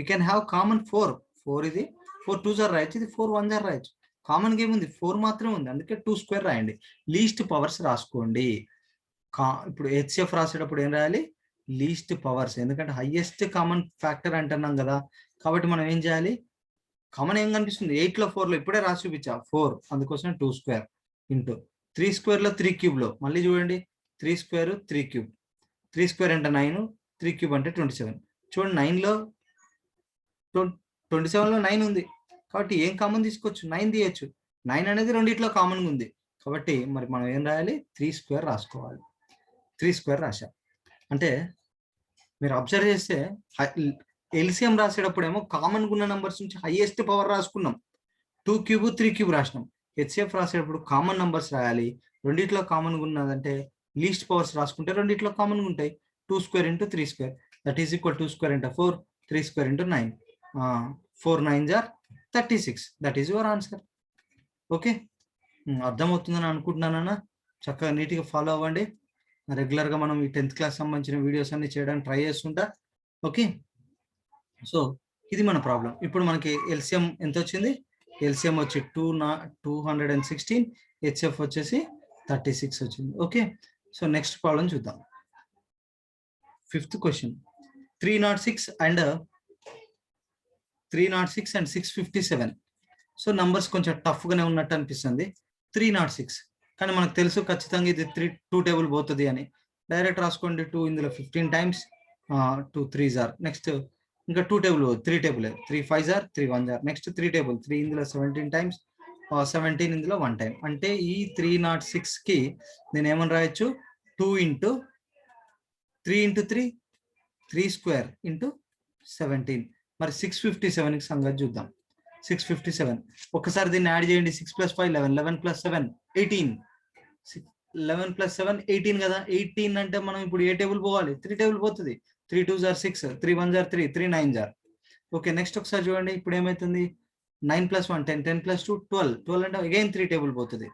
కెన్ హ్యావ్ కామన్ 4. 4 ఇది 4 2s are రాయొచ్చు, ఇది 4 1s are రాయొచ్చు. కామన్ గా ఏముంది? 4 మాత్రమే ఉంది, అందుకే 2 స్క్వేర్ రాయండి. లీస్ట్ పవర్స్ రాసుకోండి. ఇప్పుడు హెచ్సిఎఫ్ రాసేటప్పుడు ఏం రాయాలి? Least powers. ఎందుకంటే హైయెస్ట్ కామన్ ఫ్యాక్టర్ అంటున్నాం కదా, కాబట్టి మనం ఏం చేయాలి? కామన్ ఏం కనిపిస్తుంది? 8లో 4లో ఇప్పుడే రాసి చూపించా 4, అందుకోసం 2 స్క్వేర్ ఇంటూ 3 స్క్వేర్ లో 3 క్యూబ్ లో మళ్ళీ చూడండి, 3 స్క్వేర్ 3 క్యూబ్. 3 స్క్వేర్ అంటే 9, 3 క్యూబ్ అంటే 27. చూడండి, 9లో 27లో 9 ఉంది, కాబట్టి ఏం కామన్ తీసుకోవచ్చు? 9 తీయచ్చు. 9 అనేది రెండిట్లో కామన్గా ఉంది, కాబట్టి మరి మనం ఏం రాయాలి? 3 స్క్వేర్ రాసుకోవాలి. 3 స్క్వేర్ రాశా. అంటే మీరు అబ్జర్వ్ చేస్తే ఎల్సిఎం రాసేటప్పుడు ఏమో కామన్ ఉన్న నంబర్స్ నుంచి హైయెస్ట్ పవర్ రాసుకున్నాం, 2 క్యూబ్ 3 క్యూబ్ రాసినాం. హెచ్సిఎఫ్ రాసేటప్పుడు కామన్ నంబర్స్ రాయాలి. రెండిట్లో కామన్గా ఉన్నదంటే లీస్ట్ పవర్స్ రాసుకుంటే రెండిట్లో కామన్గా ఉంటాయి. 2 square into 3 square, that is equal 2 square into 4, 3 square into 9, 4 9s are 36. That is your answer. Okay, అర్థమవుతుందని అనుకుంటున్నానన్నా. చక్కగా నీట్గా ఫాలో అవ్వండి. రెగ్యులర్గా మనం ఈ 10th క్లాస్ సంబంధించిన వీడియోస్ అన్ని చేయడానికి ట్రై చేస్తుంటా. ఓకే, సో ఇది మన ప్రాబ్లం. ఇప్పుడు మనకి ఎల్సిఎం ఎంత వచ్చింది? ఎల్సిఎం వచ్చి 216, హెచ్ఎఫ్ వచ్చేసి 36 వచ్చింది. ఓకే, సో నెక్స్ట్ ప్రాబ్లం చూద్దాం. 5th question. 306 and 657. So numbers కొంచెం టఫ్గానే ఉన్నట్టు అనిపిస్తుంది. 306 కానీ మనకు తెలుసు ఖచ్చితంగా ఇది 2 టేబుల్ పోతుంది అని. డైరెక్ట్ రాసుకోండి. 2 ఇందులో 15 టైమ్స్, 2 3s are. నెక్స్ట్ ఇంకా 2 table 3 table, 3 5s are, 3 1s are. Next 3 table, 3 ఇందులో 17 టైమ్స్, 17 ఇందులో 1 టైం. అంటే ఈ 306కి నేను ఏమని రాయొచ్చు? 2 ఇంటూ 3 ఇంటూ 3, 3 స్క్వేర్ ఇంటూ 17. మరి 657కి సంగతి చూద్దాం. 657 ఒకసారి దీన్ని యాడ్ చేయండి. 6 + 5 11, 11 + 7 18, 11 + 7 18 కదా. 18 అంటే మనం ఇప్పుడు ఏ టేబుల్ పోవాలి? 3 టేబుల్ పోతుంది. 3 2s are 6, 3 1s are 3, 3 9s are. Okay, next ఒకసారి చూడండి. ఇప్పుడు ఏమవుతుంది? 9 + 1 10, 10 + 2 12, 12 అంటే అగైన్ 3 టేబుల్ పోతుంది.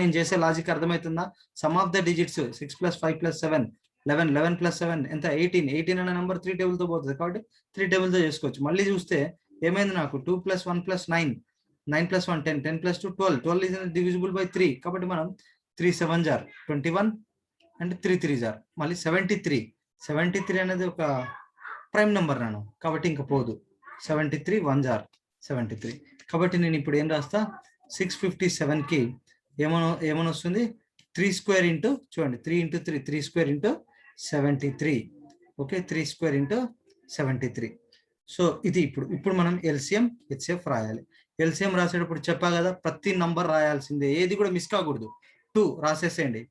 నేను చేసే లాజిక్ అర్థమవుతుందా? సమ్ ఆఫ్ ద డిజిట్స్ 6 + 5 + 7 11, 11 + 7 ఎంత? 18. 18 అనే నెంబర్ 3 టేబుల్తో పోతుంది, కాబట్టి 3 టేబుల్తో చేసుకోవచ్చు. మళ్ళీ చూస్తే ఏమైంది నాకు? 2 + 1 + 9, 9 + 1 10, 10 + 2 12, 12 is divisible by 3. కాబట్టి మనం 3 7s are 21 and 3 3s are మళ్ళీ 73. 73 అనేది ఒక ప్రైమ్ నెంబర్ నాను, కాబట్టి ఇంకా పోదు. 73 1s are 73. కాబట్టి నేను ఇప్పుడు ఏం రాస్తా, 657కి ఏమని వస్తుంది, 3 స్క్వేర్ ఇంటూ చూడండి, 3 into 3 3 square into 73. Okay, 3 square into 73. So ఇది ఇప్పుడు మనం ఎల్సిఎం హెచ్సిఎఫ్ రాయాలి. ఎల్సిఎం రాసేటప్పుడు చెప్పా కదా, ప్రతి నంబర్ రాయాల్సిందే, ఏది కూడా మిస్ కాకూడదు. 2 రాసేసేయండి,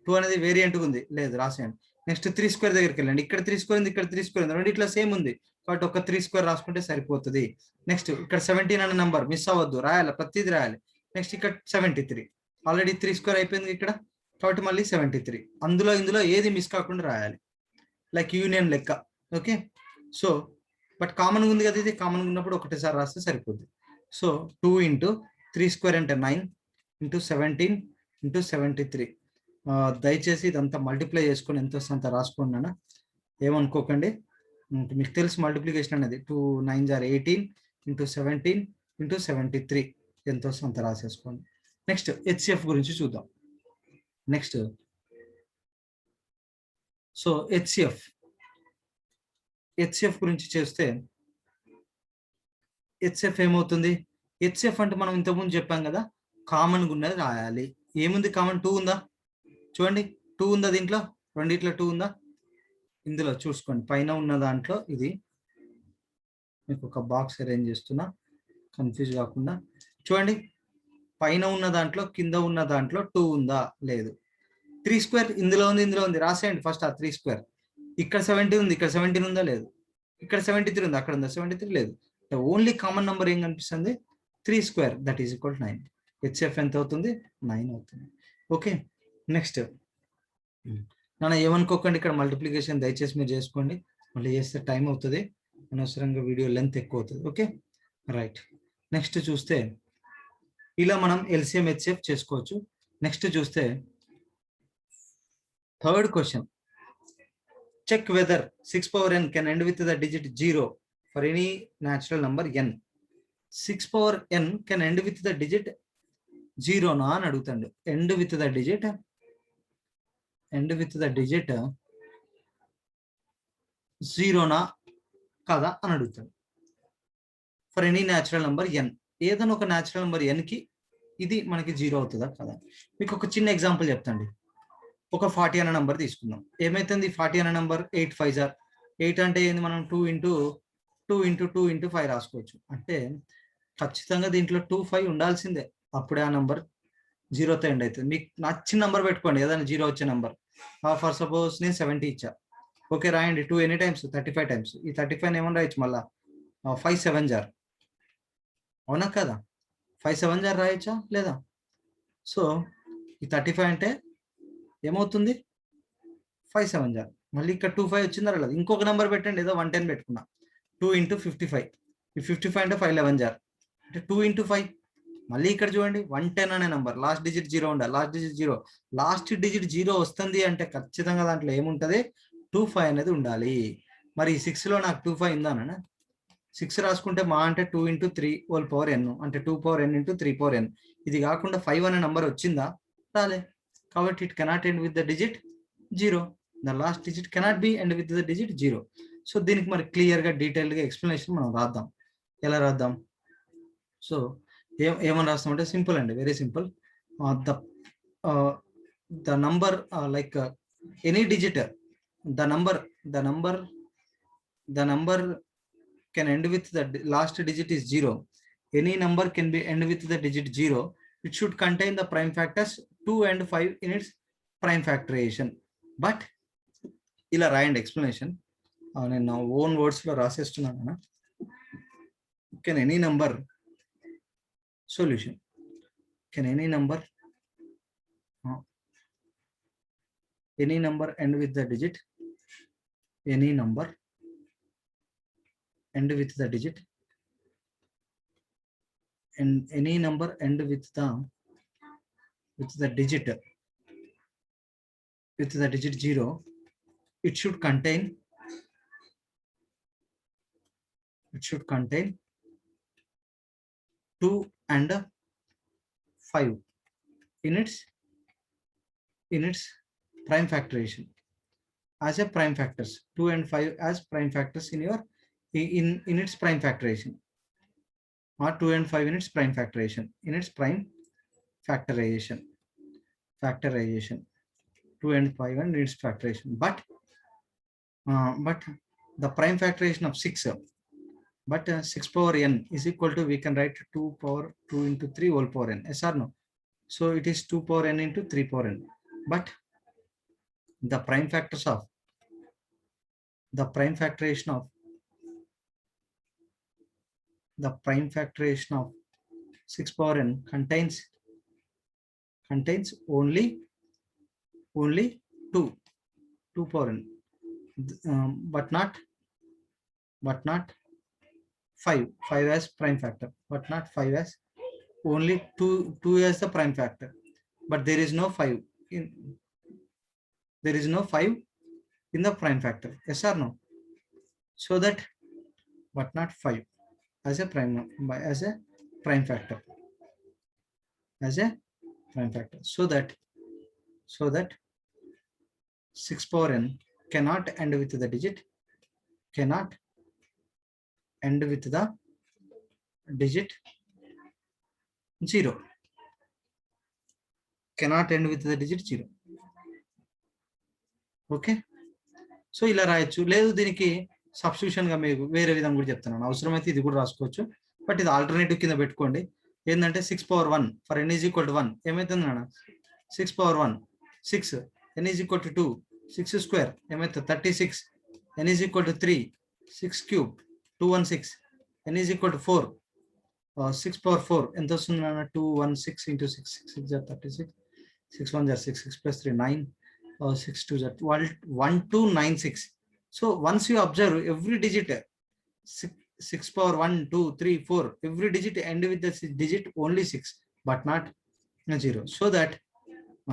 2 అనేది వేరియంట్ ఉంది, లేదు రాసేయండి. నెక్స్ట్ 3 స్క్వేర్ దగ్గరికి వెళ్ళండి, ఇక్కడ 3 స్క్వేర్ ఉంది, ఇక్కడ 3 స్క్వేర్ ఉంది, రెండు ఇట్లా సేమ్ ఉంది కాబట్టి ఒక 3 స్క్వేర్ రాసుకుంటే సరిపోతుంది. నెక్స్ట్ ఇక్కడ 17 అనే నంబర్ మిస్ అవ్వద్దు, రాయాలి, ప్రతిదీ రాయాలి. నెక్స్ట్ ఇక్కడ 73, ఆల్రెడీ 3 స్క్వేర్ అయిపోయింది ఇక్కడ, కాబట్టి మళ్ళీ 73. ఇందులో ఏది మిస్ కాకుండా రాయాలి, లైక్ యూనియన్ లెక్క. ఓకే, సో బట్ కామన్ ఉంది కదా, ఇది కామన్ ఉన్నప్పుడు ఒకటేసారి రాస్తే సరిపోద్ది. సో 2 ఇంటూ 3 స్క్వేర్ అంటే 9 ఇంటూ 17 ఇంటూ 73. దయచేసి ఇదంతా మల్టిప్లై చేసుకొని ఎంత వస్తుంది అంత రాసుకున్నాను, ఏమనుకోకండి. మీకు తెలుసు మల్టిప్లికేషన్ అనేది, 2 9s are 18 ఇంటూ 17 ఇంటూ 73 ఎంత వస్తుంది అంత రాసేసుకోండి. నెక్స్ట్ హెచ్సిఎఫ్ గురించి చూద్దాం. నెక్స్ట్ సో హెచ్సిఎఫ్ గురించి చేస్తే హెచ్సిఎఫ్ ఏమవుతుంది, హెచ్సిఎఫ్ అంటే మనం ఇంతకుముందు చెప్పాం కదా, కామన్ ఉన్నది రాయాలి. ఏముంది కామన్, 2 ఉందా చూడండి, 2 ఉందా దీంట్లో, రెండిట్లో 2 ఉందా, ఇందులో చూసుకోండి పైన ఉన్న దాంట్లో. ఇది మీకు ఒక బాక్స్ అరేంజ్ చేస్తున్నా కన్ఫ్యూజ్ కాకుండా చూడండి, పైన ఉన్న దాంట్లో కింద ఉన్న దాంట్లో 2 ఉందా, లేదు. 3 స్క్వేర్ ఇందులో ఉంది రాసేయండి ఫస్ట్. ఆ 3 స్క్వేర్ ఇక్కడ 70 ఉంది, ఇక్కడ 17 ఉందా, లేదు. ఇక్కడ 73 ఉంది, అక్కడ ఉందా 73, లేదు. ఓన్లీ కామన్ నెంబర్ ఏం కనిపిస్తుంది, 3 square, that is equal 9. HF ఎంత అవుతుంది, 9 అవుతుంది. ఓకే, నెక్స్ట్ నాన్న ఏమనుకోకండి, ఇక్కడ మల్టిప్లికేషన్ దయచేసి మీరు చేసుకోండి, మళ్ళీ చేస్తే టైం అవుతుంది, అనవసరంగా వీడియో లెంత్ ఎక్కువ అవుతుంది. Okay right. నెక్స్ట్ చూస్తే ఇలా మనం ఎల్సిఎం హెచ్సిఎఫ్ చేసుకోవచ్చు. నెక్స్ట్ చూస్తే third question, check whether 6 power n can end with the digit 0 for any natural number n. 6 power n can end with the digit 0 నా అని అడుగుతాడు. ఎండ్ విత్ ద డిజిట్ 0 నా కదా అని అడుగుతాడు. For any natural number n, ఏదైనా ఒక natural number n కి ఇది మనకి 0 అవుతుందా కదా. మీకు ఒక చిన్న ఎగ్జాంపుల్ చెప్తాండి. ఒక 40 అనే నంబర్ తీసుకుందాం. ఏమైతుంది 40 అనే నంబర్, 8 5s are 8 అంటే ఏంది, మనం 2 ఇంటూ 5 రాసుకోవచ్చు. అంటే ఖచ్చితంగా దీంట్లో 2 5 ఉండాల్సిందే, అప్పుడే ఆ నంబర్ 0తో ఎండ్ అవుతుంది. మీకు నచ్చిన నంబర్ పెట్టుకోండి, ఏదైనా 0 వచ్చే నంబర్. ఫర్ సపోజ్ నేను 70 ఇచ్చా, ఓకే రాయండి. 2 ఎనీ టైమ్స్, 35 టైమ్స్. ఈ 35 ఏమన్నా రాయొచ్చు మళ్ళా, 5 7s are, అవునా కదా, 5 7s are రాయొచ్చా లేదా. సో ఈ 35 అంటే ఏమవుతుంది, 5 7s are. మళ్ళీ ఇక్కడ 2 5 వచ్చిందా లేదు, ఇంకొక నెంబర్ పెట్టండి, ఏదో 110 పెట్టుకున్నా. 2 ఇంటూ 55, ఈ 55 అంటే 5 11s are, అంటే 2 ఇంటూ 5. మళ్ళీ ఇక్కడ చూడండి 110 అనే నెంబర్, లాస్ట్ డిజిట్ 0 ఉండాలి, లాస్ట్ డిజిట్ 0 వస్తుంది అంటే ఖచ్చితంగా దాంట్లో ఏముంటది, 2 5 అనేది ఉండాలి. మరి 6లో నాకు 2 5 ఉందానా, 6 రాసుకుంటే మా అంటే 2 ఇంటూ 3 హోల్ పవర్ n, అంటే 2 power n into 3 power n. ఇది కాకుండా 5 అనే నెంబర్ వచ్చిందా, రాలే. కాబట్టి it cannot end with the digit 0. The last digit cannot be end with the digit 0. So దీనికి మరి క్లియర్గా డీటెయిల్గా ఎక్స్ప్లెనేషన్ మనం రాద్దాం. ఎలా రాద్దాం, సో ఏమని రాస్తామంటే సింపుల్ అండి, very simple. The number like any digit, the number can end with the last digit is 0. Any number can be end with the digit 0. It should contain the prime factors 2 and 5 in its prime factorization. But ఇలా రాయండి explanation, నేను నా own words లో రాసేస్తున్నాను. Can any number solution, can any number end with the digit, any number end with the digit, and any number end with the digit 0, it should contain 2 and 5 in its prime factorization. as a prime factors, 2 and 5 as prime factors in your in its prime factorization, or 2 and 5 in its prime factorization, in its prime factorization 2 and 5 and its factorization. But the prime factorization of 6, but 6 power n is equal to, we can write 2 power 2 into 3 whole power n, yes or no? So it is 2 power n into 3 power n. But the prime factors of the prime factorization of 6 power n contains only 2 power n, but not 5 as prime factor, but not 5 as, only 2 as the prime factor, but there is no 5 in the prime factor, yes or no? So that, but not 5 as a prime factor, so that 6 power n cannot end with the digit 0, cannot end with the digit 0. Okay, so ఇలా రాయొచ్చు. లేదు దీనికి substitution గా మీకు వేరే విధంగా కూడా చెప్తున్నాను, అవసరమైతే ఇది కూడా రాసుకోవచ్చు, బట్ ఇది ఆల్టర్నేటివ్ కింద పెట్టుకోండి. ఏంటంటే 6 power 1 for n is equal to 1 ఏమవుతుంది అన్న, 6 power 1 6, n is equal to 2, 6 square ఏమవుతుంది 36, n is equal to 3, 6 cube 216, n is equal to 4, 6 power 4 ఎంత వస్తుంది అన్న, 216 into 6, 6 6 36, 6 1 6, 6 plus 3 9, 6 2 1296. So once you observe every digit 6 power 1 2 3 4, every digit end with the digit only 6 but not 0, so that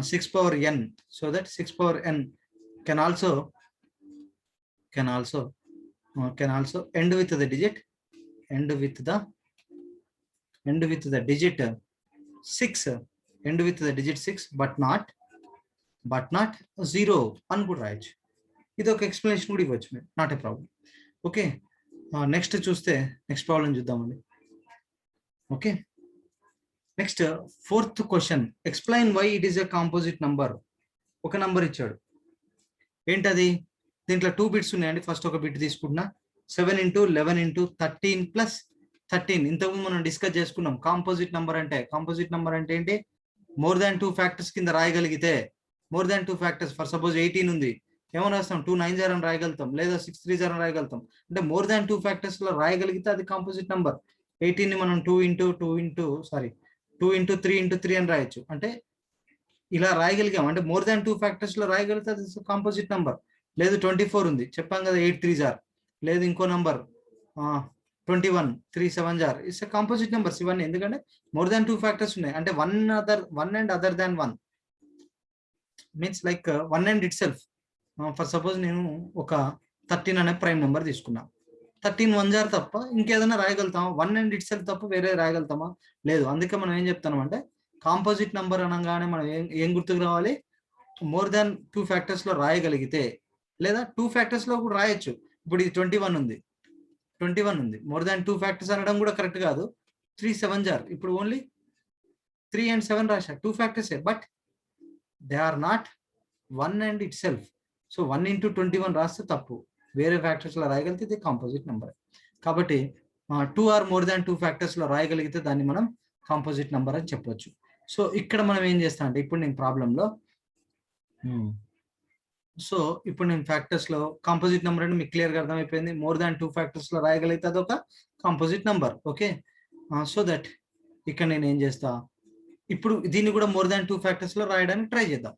6 power n, so that 6 power n can also end with the digit 6, end with the digit 6 but not 0 అని కూడా రాయొచ్చు. ఇది ఒక explanation కూడా ఇవ్వచ్చు మీరు, not a problem. Okay, next చూస్తే next problem చూద్దామండి. Okay, next 4th question, explain why it is a composite number. ఒక నంబర్ ఇచ్చాడు, ఏంటది, దీంట్లో 2 బిట్స్ ఉన్నాయండి. ఫస్ట్ ఒక బిట్ తీసుకుంటున్నా, 7 into 11 into 13 plus 13. ఇంతకుముందు మనం డిస్కస్ చేసుకున్నాం. కాంపోజిట్ నంబర్ అంటే ఏంటి, మోర్ దాన్ 2 ఫ్యాక్టర్స్ కింద రాయగలిగితే, more than 2 factors, for suppose 18 ఉంది, ఏమని రాస్తాం, 2 9 0 అని రాయగలుగుతాం, లేదా 6 3 0 అని రాయగలుగుతాం. అంటే మోర్ దాన్ 2 ఫ్యాక్టర్స్ లో రాయగలిగితే అది కాంపోజిట్ నంబర్. 18 ని మనం 2 into 3 into 3 అని రాయొచ్చు. అంటే ఇలా రాయగలిగాం, అంటే మోర్ దాన్ 2 ఫ్యాక్టర్స్ లో రాయగలిగితే అది కాంపోజిట్ నంబర్. లేదు 24 ఉంది, చెప్పాం కదా 8 3 0, లేదు ఇంకో నంబర్ 21 3 7 0, ఇట్స్ కాంపోజిట్ నెంబర్స్ ఇవన్నీ. ఎందుకంటే మోర్ దాన్ 2 ఫ్యాక్టర్స్ ఉన్నాయి, అంటే one and other than 1 means like 1 and it self. For suppose నేను ఒక 13 అనే ప్రైమ్ నెంబర్ తీసుకున్నా, 13 1 0 తప్ప ఇంకేదైనా రాయగలుగుతామా, 1 అండ్ ఇట్ సెల్ఫ్ తప్ప వేరే రాయగలుగుతామా, లేదు. అందుకే మనం ఏం చెప్తాం అంటే కాంపోజిట్ నంబర్ అనగానే మనం ఏం గుర్తుకు రావాలి, మోర్ దాన్ 2 ఫ్యాక్టర్స్ లో రాయగలిగితే, లేదా 2 ఫ్యాక్టర్స్ లో కూడా రాయొచ్చు. ఇప్పుడు ఇది 21 ఉంది, మోర్ దాన్ 2 ఫ్యాక్టర్స్ అనడం కూడా కరెక్ట్ కాదు. 3 7 0, ఇప్పుడు ఓన్లీ 3 and 7 రాశా, 2 factors, but they are not 1 and itself. So 1 into 21 రాస్తే తప్పు, వేరే ఫ్యాక్టర్స్ లో రాయగలిగితే ఇది కాంపోజిట్ నెంబర్. కాబట్టి 2 ఆర్ మోర్ దాన్ 2 ఫ్యాక్టర్స్ లో రాయగలిగితే దాన్ని మనం కాంపోజిట్ నెంబర్ అని చెప్పొచ్చు. సో ఇక్కడ మనం ఏం చేస్తాం అంటే, ఇప్పుడు నేను ప్రాబ్లంలో ఫ్యాక్టర్స్ లో కాంపోజిట్ నెంబర్ అంటే మీకు క్లియర్ గా అర్థమైపోయింది. మోర్ దాన్ 2 ఫ్యాక్టర్స్ లో రాయగలిగితే అదొక composite number. Okay, so that ఇక్కడ నేను ఏం చేస్తా, ఇప్పుడు దీన్ని కూడా మోర్ దాన్ 2 ఫ్యాక్టర్స్ లో రాయడానికి ట్రై చేద్దాం.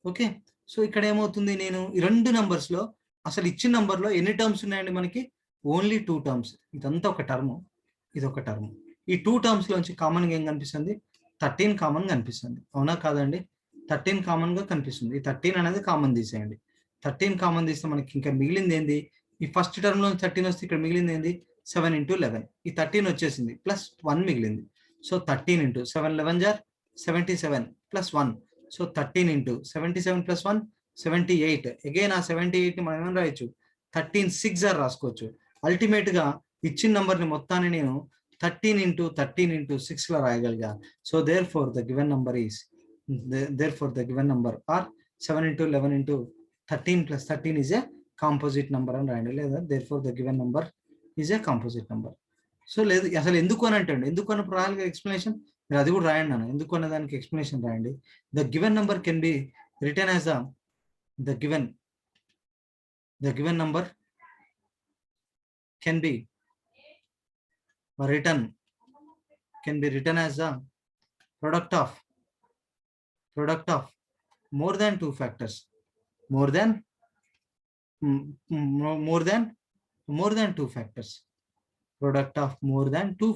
ఓకే, సో ఇక్కడ ఏమవుతుంది, నేను ఈ 2 నంబర్స్ లో అసలు ఇచ్చిన నంబర్ లో ఎన్ని టర్మ్స్ ఉన్నాయండి, మనకి ఓన్లీ 2 టర్మ్స్. ఇదంతా ఒక టర్మ్, ఇది ఒక టర్మ్. ఈ 2 టర్మ్స్ లోంచి కామన్ గా ఏం కనిపిస్తుంది, 13 కామన్ కనిపిస్తుంది. అవునా కాదండి, 13 కామన్ గా కనిపిస్తుంది. ఈ 13 అనేది కామన్ తీసేయండి. 13 కామన్ తీస్తే మనకి ఇంకా మిగిలింది ఏంది, ఈ ఫస్ట్ టర్మ్ లో 13 వస్తే ఇక్కడ మిగిలింది ఏంది, 7 into 11. ఈ 13 వచ్చేసింది, ప్లస్ 1 మిగిలింది. So 13 into 7 11 jar 77 plus 1. So 13 into 77 plus 1 78. Again ఆ 78ని మనం ఏమైనా రాయొచ్చు 13 6 రాసుకోవచ్చు. అల్టిమేట్ గా ఇచ్చిన నంబర్ ని మొత్తాన్ని నేను 13 into 13 into 6 లా రాయగలిగా. So therefore the given number is the given number or 7 into 11 into 13 plus 13 is a composite number అని రాయండి. లేదా therefore the given number is a composite number. So లేదు అసలు ఎందుకు అని అంటే ఎందుకు అని రాయాలి ఎక్స్ప్లెనేషన్, మీరు అది కూడా రాయండి అన్న. ఎందుకు అన్న దానికి ఎక్స్ప్లెనేషన్ రాయండి. The given number can B return as the given number can be written as a product of more than two factors, more than two factors, product of more than two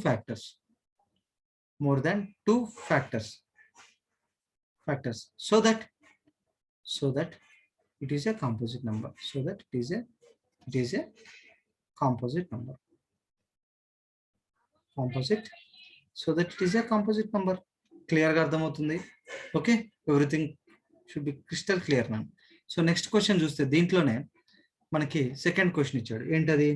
factors, so that it is a composite number, so that it is a composite number, so that it is a composite number. Clear గా అర్థమవుతుంది. Okay, everything should be crystal clear నా. So next question చూస్తే దీంట్లోనే మనకి second question ఇచ్చాడు. ఏంటది?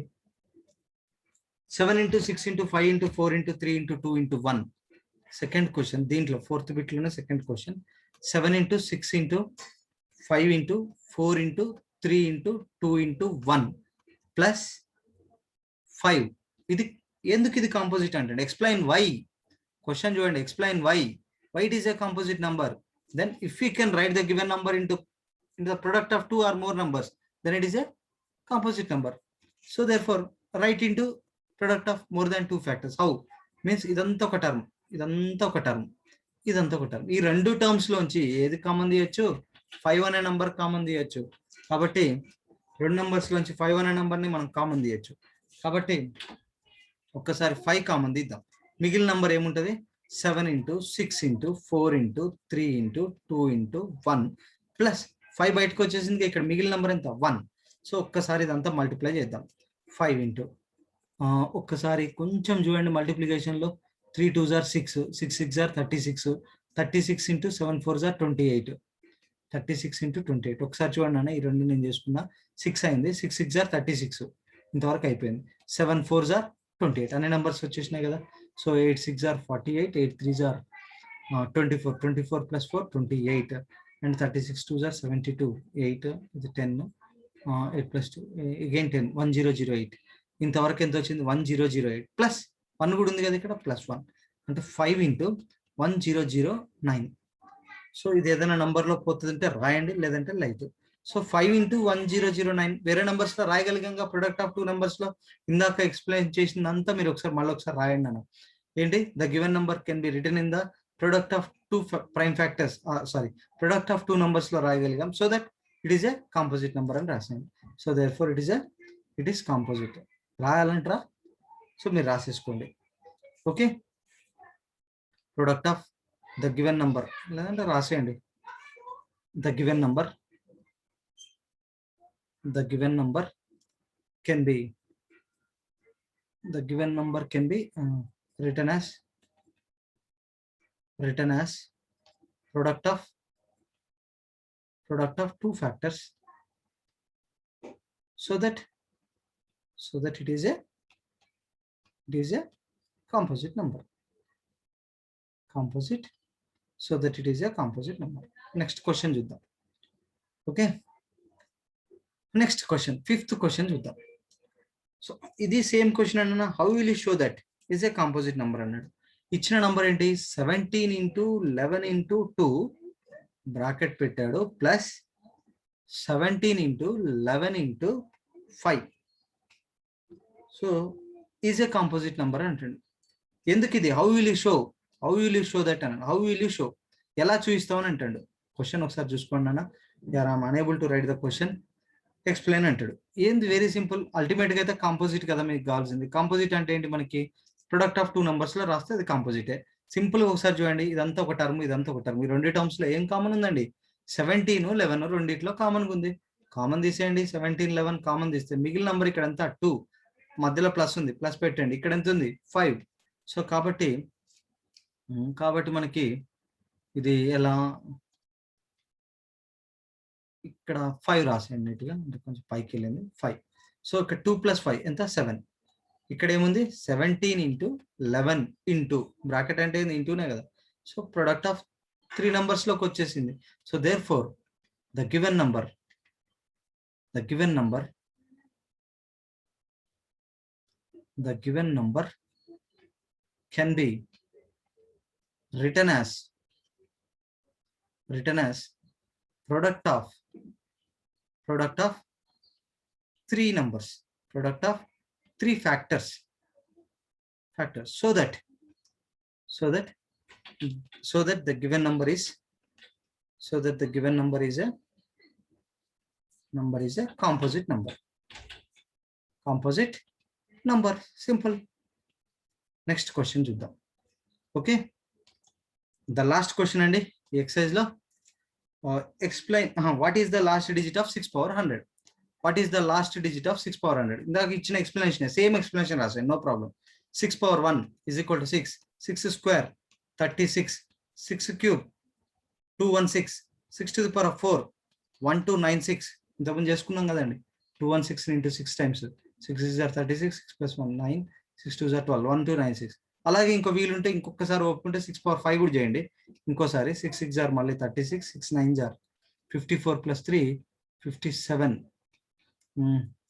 7 into 6 into 5 into 4 into 3 into 2 into 1. Second question దీంట్లో fourth bit లోనే second question. 7 into 6 into 5 into 4 into 3 into 2 into 1 plus 5. ఇది ఎందుకు ఇది కాంపోజిట్ అంటే ఎక్స్ప్లెయిన్ వై. క్వశ్చన్ చూడండి, explain why it is a composite number. Then if we can write the given number into the product of two or more numbers, then it is a composite number. So therefore write into product of more than two factors. How? Means ఇదంతా ఒక term, ఇదంతా ఒక term, ఇదంతా ఒక term. ఈ రెండు terms లోంచి ఏది కామన్ తీయచ్చు? 5 అనే నంబర్ కామన్ తీయచ్చు. కాబట్టి రెండు నంబర్స్ లోంచి 5 అనే నంబర్ ని మనం కామన్ తీయచ్చు. కాబట్టి ఒక్కసారి 5 కామన్ తీద్దాం. మిగిలిన నంబర్ ఏముంటది? 7 into 6 into 4 into 3 into 2 into 1 plus 5 బయటకు వచ్చేసింది. ఇక్కడ మిగిలిన నెంబర్ ఎంత? 1. సో ఒక్కసారి ఇదంతా మల్టిప్లై చేద్దాం. 5 into ఒక్కసారి కొంచెం చూడండి మల్టిప్లికేషన్ లో 3 2s are 6, 6 6s are 36, 36 into 7 4s are 28, 36 into 28. ఒకసారి చూడండి అన్న, ఈ రెండు నేను చేసుకున్నా. 6 అయింది, 6 6s are 36, ఇంతవరకు అయిపోయింది. 7 4s are 28 అనే నెంబర్స్ వచ్చేసినాయి కదా. So 8 6s are 48, 8 3s are 24, 24 plus 4 28, and 36 2s are 72, 8 ఇది 10, 8 plus 2 again 10, 1008. ఇంతవరకు ఎంత వచ్చింది? 1008 ప్లస్ 1 కూడా ఉంది కదా ఇక్కడ, ప్లస్ 1 అంటే 5 into 1009. సో ఇది ఏదైనా నంబర్ లో పోతుందంటే రాయండి, లేదంటే లైట్. సో 5 into 1009 వేరే నంబర్స్ లో రాయగలిగాం. ప్రొడక్ట్ ఆఫ్ టూ నంబర్స్ లో ఇందాక ఎక్స్ప్లెయిన్ చేసిందంతా మీరు ఒకసారి మళ్ళీ ఒకసారి రాయండి అన్న. ఏంటి? The given number can be written in the product of two prime factors, product of two numbers లో రాయగలిగాం. So that it is a composite number అని రాసాను. So therefore it is composite. రాయాలంటారా? సో మీరు రాసేసుకోండి. Okay, product of the given number, లేదంటే రాసేయండి. The given number can be written as product of two factors, so that it is a composite number. So that it is a composite number. Next question చూద్దాం. Okay, next question, fifth question చూద్దాం. So ఇది same question అన్న. How will you show that is a composite number అన్నాడు. ఇచ్చిన number ఏంటి? 17 into 11 into 2 bracket పెట్టాడు, plus 17 into 11 into 5. So is a composite number అంటాడు. ఎందుకు ఇది? How will you show that అన్నాడు. హౌ విల్ యూ షో, ఎలా చూపిస్తామని అంటాడు. క్వశ్చన్ ఒకసారి చూసుకోండి అన్న. యార్ I'm unable to right the question, explain అంటాడు. ఏంది? Very simple. అల్టిమేట్ గా అయితే కాంపోజిట్ కదా మీకు కావాల్సింది. కాంపోజిట్ అంటే ఏంటి? మనకి ప్రొడక్ట్ ఆఫ్ టూ నంబర్స్ లో రాస్తే అది కాంపోజిటే. సింపుల్ గా ఒకసారి చూడండి, ఇదంతా ఒక టర్మ్, ఇదంతా ఒక టర్మ్. ఈ రెండు టర్మ్స్ లో ఏం కామన్ ఉందండి? 17 11 రెండిట్లో కామన్ ఉంది. కామన్ తీసేయండి. 17 11 కామన్ తీస్తే మిగిలిన నంబర్ ఇక్కడ ఎంత? 2, మధ్యలో ప్లస్ ఉంది, ప్లస్ పెట్టండి. ఇక్కడ ఎంత ఉంది? 5. సో కాబట్టి మనకి ఇది ఎలా ఇక్కడ 5 రాసేయండి నీట్గా, అంటే కొంచెం పైకి వెళ్ళింది 5. సో ఇక్కడ 2 + 5 ఎంత 7. ఇక్కడ ఏముంది 17 × 11 ఇంటూ బ్రాకెట్ అంటే ఇంటూనే కదా. సో ప్రొడక్ట్ ఆఫ్ 3 numbers లోకి వచ్చేసింది. So therefore the given number can be written as product of 3 numbers, product of 3 factors, so that the given number is a composite number. Simple. Next question చూద్దాం. Okay, the last question అండి ఈ exercise లో. Explain what is the last digit of 6 power 100. What is the last digit of 6 power 100? ఇందాక ఇచ్చిన explanation same explanation రాసాను, no problem. 6 power 1 is equal to 6, 6 square 36, 6 cube 216, 6 to the power of 4 1296. ఇంతకుముందు చేసుకున్నాం కదండి. 216 into 6 times 6 is 36, 6 plus 1 9, 6 2 is 12, 1296. అలాగే ఇంకో వీలుంటే ఇంకొకసారి ఒప్పుకుంటే 6 power 5 కూడా చేయండి. ఇంకోసారి 6 6 are మళ్ళీ 36, 6 9 are 54 plus 3 57,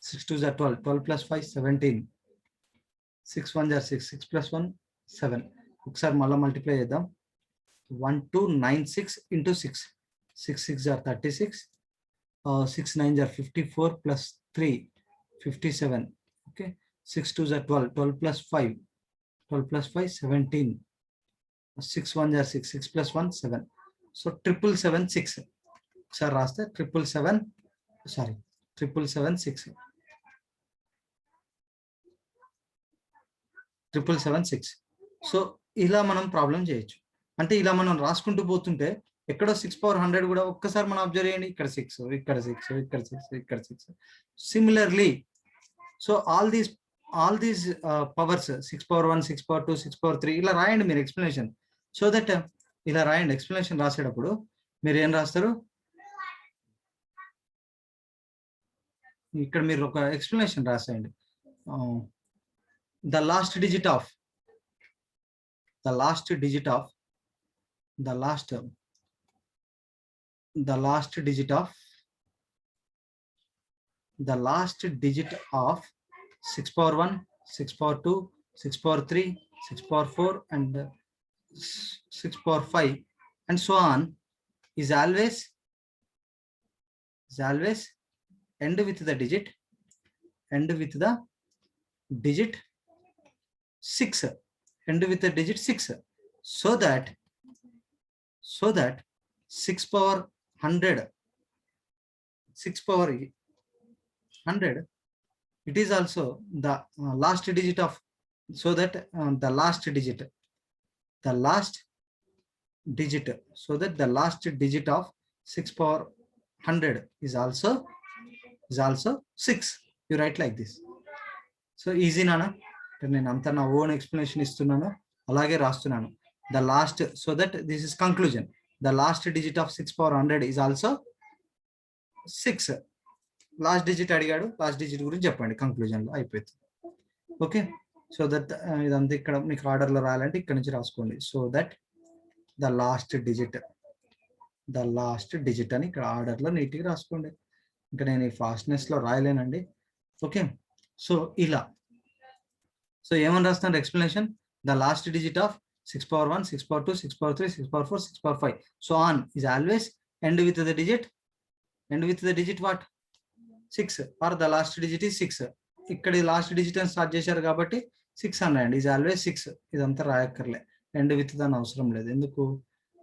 6 2 is 12, 12 plus 5 17, 6 1 are 6, 6 plus 1 7. ఒకసారి మళ్ళీ మల్టిప్లై చేద్దాం. 1296 into 6, 6 6 are 36, 6 9 are 54 plus 3 57. Okay, 6 2 are 12, 12 plus 5 17, 6 1 are 6, 6 plus 1 7. So 777 6. ఒకసారి రాస్తే 777 సో ఇలా మనం ప్రాబ్లం చేయొచ్చు. అంటే ఇలా మనం రాసుకుంటూ పోతుంటే ఎక్కడో 6 power 100 కూడా ఒక్కసారి మనం అబ్జర్వ్ చేయండి. ఇక్కడ 6, ఇక్కడ 6, ఇక్కడ 6, ఇక్కడ 6. Similarly so all these powers 6 power 1, 6 power 2, 6 power 3 ఇలా రాయండి మీరు ఎక్స్ప్లెనేషన్. సో దట్ ఇలా రాయండి. ఎక్స్ప్లెనేషన్ రాసేటప్పుడు మీరు ఏం రాస్తారు, ఇక్కడ మీరు ఒక ఎక్స్ప్లెనేషన్ రాసేయండి. The last digit of the last digit of 6 power 1, 6 power 2, 6 power 3, 6 power 4 and 6 power 5 and so on is always end with the digit 6, end with the digit 6, so that 6 power 100 it is also the last digit of, so that the last digit so that the last digit of 6 power 100 is also 6. You write like this. So easy nana. నేను అంతా నా own explanation ఇస్తున్నాను, అలాగే రాస్తున్నాను. The last, so that this is conclusion. The last digit of 6 power 100 is also 6. Last digit అడిగాడు, last digit గురించి చెప్పండి, conclusion లో అయిపోతుంది. ఓకే, సో దట్ ఇదంతా ఇక్కడ మీకు ఆర్డర్ లో రాయాలంటే ఇక్కడ నుంచి రాసుకోండి. So that the last digit అని ఇక్కడ ఆర్డర్ లో నీట్గా రాసుకోండి. ఇంకా నేను ఈ ఫాస్ట్నెస్ లో రాయలేనండి. ఓకే, సో ఇలా. సో ఏమని రాస్తాను explanation, the last digit of 6 power 1, 6 power 2, 6 power 3, 6 power 4, 6 power 5 so on is always end with the digit what 6, or the last digit is 6. ఇక్కడ లాస్ట్ డిజిట్ అని స్టార్ట్ చేశారు కాబట్టి 6 అన్నాయండి, is always 6. ఇదంతా రాయక్కర్లే, end with దాని అవసరం లేదు. ఎందుకు,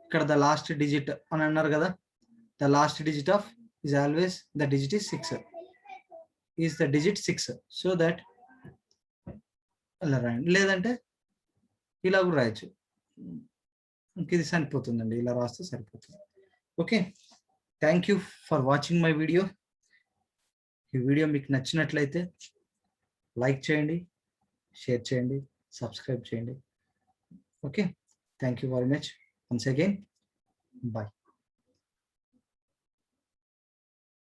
ఇక్కడ ద లాస్ట్ డిజిట్ అని అన్నారు కదా, the last digit of is always the digit is 6, is the digit 6. So that అలా రాయండి, లేదంటే ఇలా కూడా రాయొచ్చు. ఇది సరిపోతుందండి, ఇలా రాస్తే సరిపోతుంది. Okay, thank you for watching my video. ఈ వీడియో మీకు నచ్చినట్లయితే లైక్ చేయండి, షేర్ చేయండి, సబ్స్క్రైబ్ చేయండి. Okay, thank you very much once again, bye.